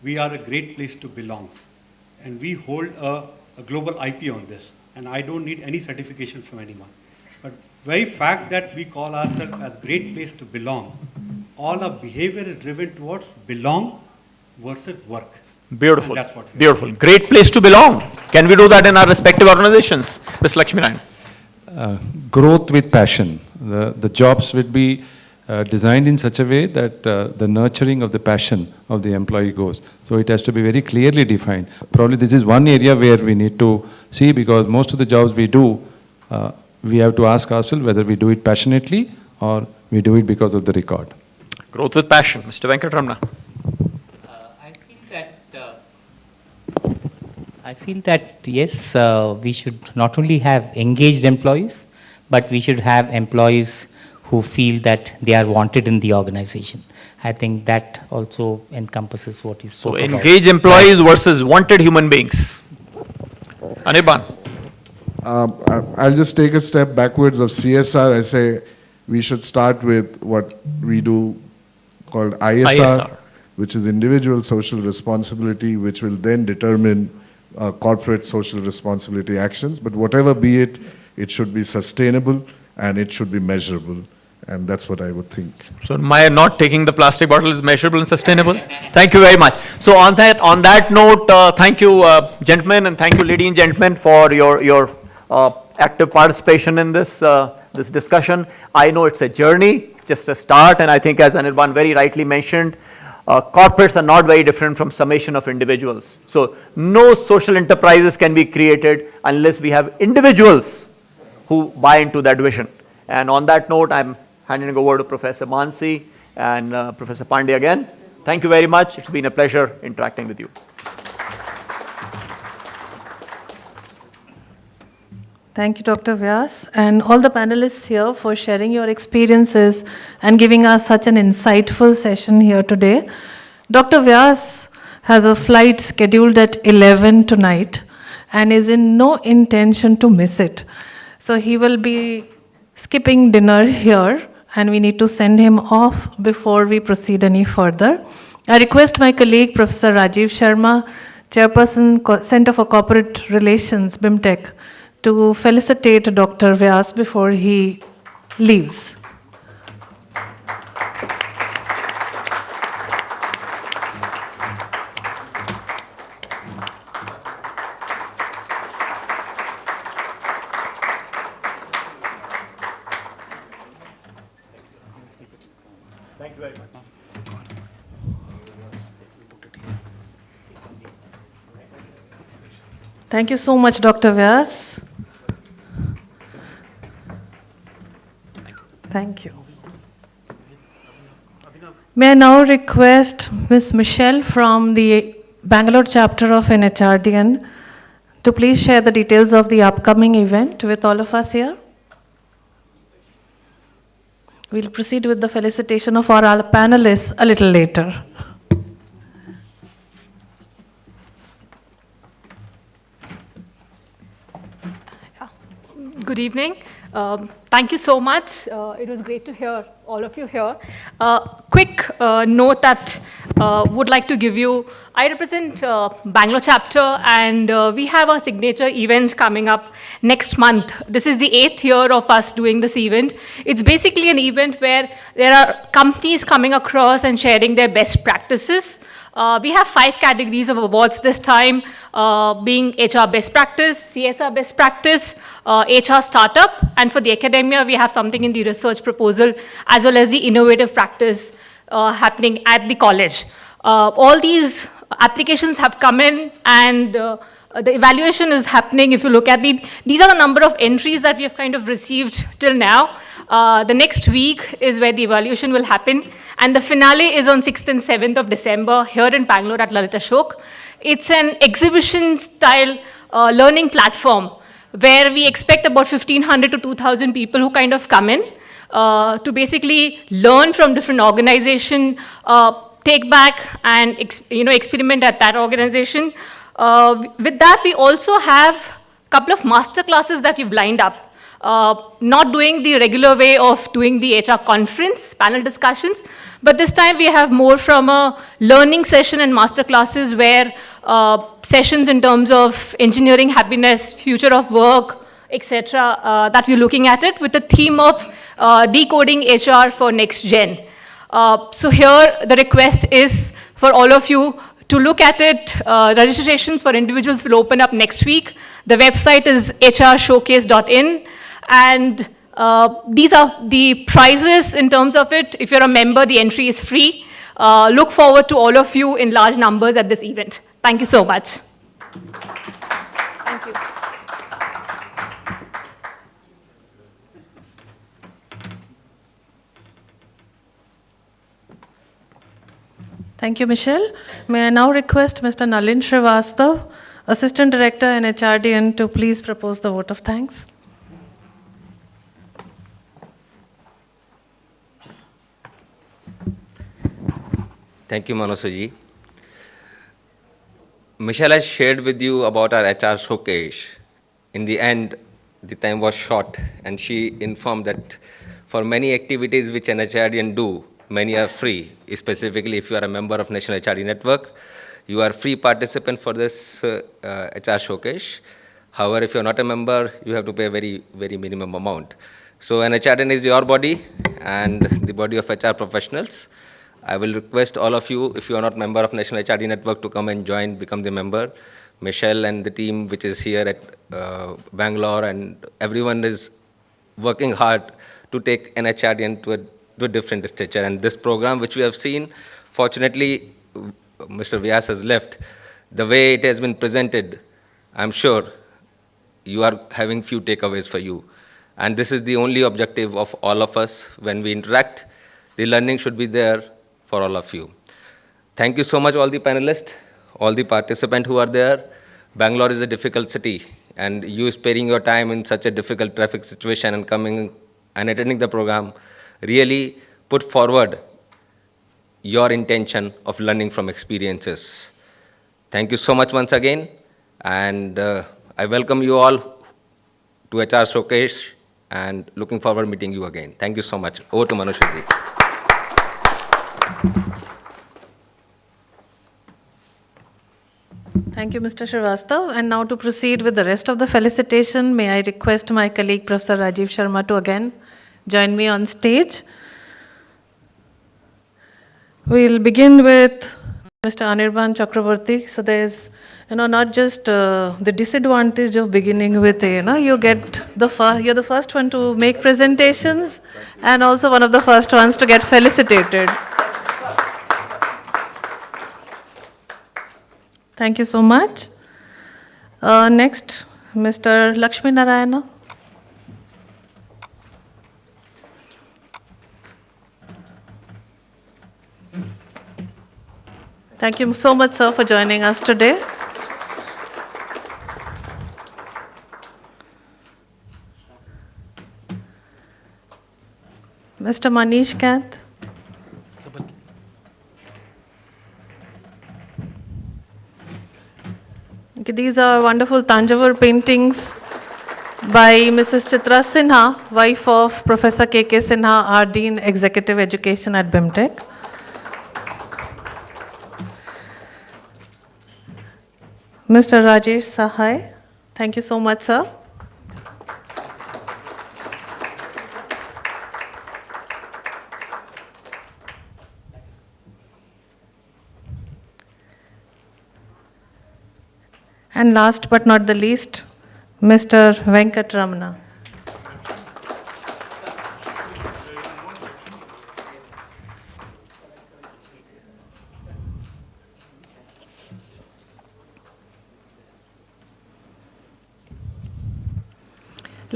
we are a great place to belong. And we hold a global IP on this. And I don't need any certification from anyone. But very fact that we call ourselves as great place to belong, all our behavior is driven towards belong versus work. Beautiful. And that's what we Beautiful. Great place to belong. Can we do that in our respective organizations? Ms. Lakshmi Narayan. Growth with passion. The jobs will be designed in such a way that the nurturing of the passion of the employee goes. So it has to be very clearly defined. Probably this is one area where we need to see, because most of the jobs we do, we have to ask ourselves whether we do it passionately or we do it because of the record. Growth with passion. Mr. Venkatramana. I feel that yes, we should not only have engaged employees, but we should have employees who feel that they are wanted in the organization. I think that also encompasses what he spoke about. So engaged employees versus wanted human beings. Anirban. I'll just take a step backwards of CSR. I say we should start with what we do called ISR, which is individual social responsibility, which will then determine corporate social responsibility actions. But whatever be it, it should be sustainable and it should be measurable. And that's what I would think. So my not taking the plastic bottle is measurable and sustainable? Thank you very much. So on that note, thank you gentlemen, and thank you ladies and gentlemen for your active participation in this discussion. I know it's a journey, just a start, and I think as Anirban very rightly mentioned, corporates are not very different from summation of individuals. So no social enterprises can be created unless we have individuals who buy into that vision. And on that note, I'm handing it over to Professor Mansi and Professor Pandey again. Thank you very much. It's been a pleasure interacting with you. Thank you, Dr. Vyas, and all the panelists here for sharing your experiences and giving us such an insightful session here today. Dr. Vyas has a flight scheduled at 11 tonight and is in no intention to miss it. So he will be skipping dinner here, and we need to send him off before we proceed any further. I request my colleague, Professor Rajiv Sharma, Chairperson, Center for Corporate Relations, BIMTech, to felicitate Dr. Vyas before he leaves. Thank you very much. Thank you so much, Dr. Vyas. Thank you. May I now request Ms. Michelle from the Bangalore chapter of NHRDN to please share the details of the upcoming event with all of us here. We'll proceed with the felicitation of our panelists a little later. Good evening. Thank you so much. It was great to hear all of you here. Quick note that would like to give you. I represent Bangalore chapter, and we have a signature event coming up next month. This is the 8th year of us doing this event. It's basically an event where there are companies coming across and sharing their best practices. We have 5 categories of awards this time, being HR best practice, CSR best practice, HR startup, and for the academia, we have something in the research proposal, as well as the innovative practice. happening at the college. All these applications have come in, and the evaluation is happening. If you look at these are the number of entries that we have kind of received till now. The next week is where the evaluation will happen, and the finale is on 6th and 7th of December here in Bangalore at Lalit Ashok. It's an exhibition-style learning platform where we expect about 1,500 to 2,000 people who kind of come in to basically learn from different organizations, take back and experiment at that organization. With that, we also have a couple of master classes that we've lined up. Not doing the regular way of doing the HR conference, panel discussions, but this time we have more from a learning session and master classes where sessions in terms of engineering happiness, future of work, etc., that we're looking at it with the theme of decoding HR for next gen. So here the request is for all of you to look at it. Registrations for individuals will open up next week. The website is hrshowcase.in. And these are the prizes in terms of it. If you're a member, the entry is free. Look forward to all of you in large numbers at this event. Thank you so much. Thank you. Thank you, Michelle. May I now request Mr. Nalin Srivastav, Assistant Director in HRDN, to please propose the vote of thanks. Thank you, Manosuji. Michelle has shared with you about our HR showcase. In the end, the time was short, and she informed that for many activities which an HRDN do, many are free. Specifically, if you are a member of National HRD Network, you are free participant for this HR showcase. However, if you're not a member, you have to pay a very, very minimum amount. So an HRDN is your body and the body of HR professionals. I will request all of you, if you are not member of National HRD Network, to come and join, become the member. Michelle and the team which is here at Bangalore, and everyone is working hard to take an HRDN to a different stature. And this program which we have seen, fortunately, Mr. Vyas has left. The way it has been presented, I'm sure you are having few takeaways for you. And this is the only objective of all of us. When we interact, the learning should be there for all of you. Thank you so much, all the panelists, all the participants who are there. Bangalore is a difficult city, and you sparing your time in such a difficult traffic situation and coming and attending the program really put forward your intention of learning from experiences. Thank you so much once again, and I welcome you all to HR Showcase, and looking forward to meeting you again. Thank you so much. Over to Manushji. Thank you, Mr. Srivastav. And now to proceed with the rest of the felicitation, may I request my colleague, Professor Rajiv Sharma, to again join me on stage. We'll begin with Mr. Anirban Chakraborty. So there's, not just the disadvantage of beginning with you get you're the first one to make presentations and also one of the first ones to get felicitated. Thank you so much. Next, Mr. Lakshmi Narayana. Thank you so much, sir, for joining us today. Mr. Manish Kant. Okay, these are wonderful Tanjavur paintings by Mrs. Chitra Sinha, wife of Professor K.K. Sinha, our Dean Executive Education at BIMTech. Mr. Rajesh Sahai, thank you so much, sir. And last but not the least, Mr. Venkat Ramana.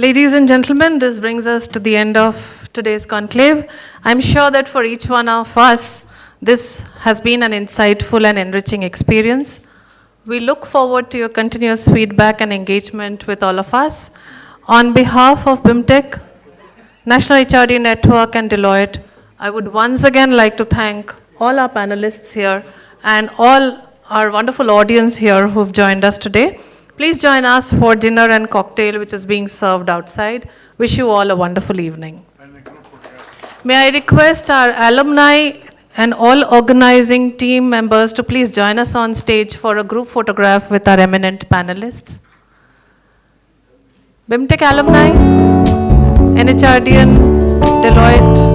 Ladies and gentlemen, this brings us to the end of today's conclave. I'm sure that for each one of us, this has been an insightful and enriching experience. We look forward to your continuous feedback and engagement with all of us. On behalf of BIMTech, National HRD Network and Deloitte, I would once again like to thank all our panelists here and all our wonderful audience here who've joined us today. Please join us for dinner and cocktail which is being served outside. Wish you all a wonderful evening. May I request our alumni and all organizing team members to please join us on stage for a group photograph with our eminent panelists. BIMTech alumni, NHRDN, Deloitte,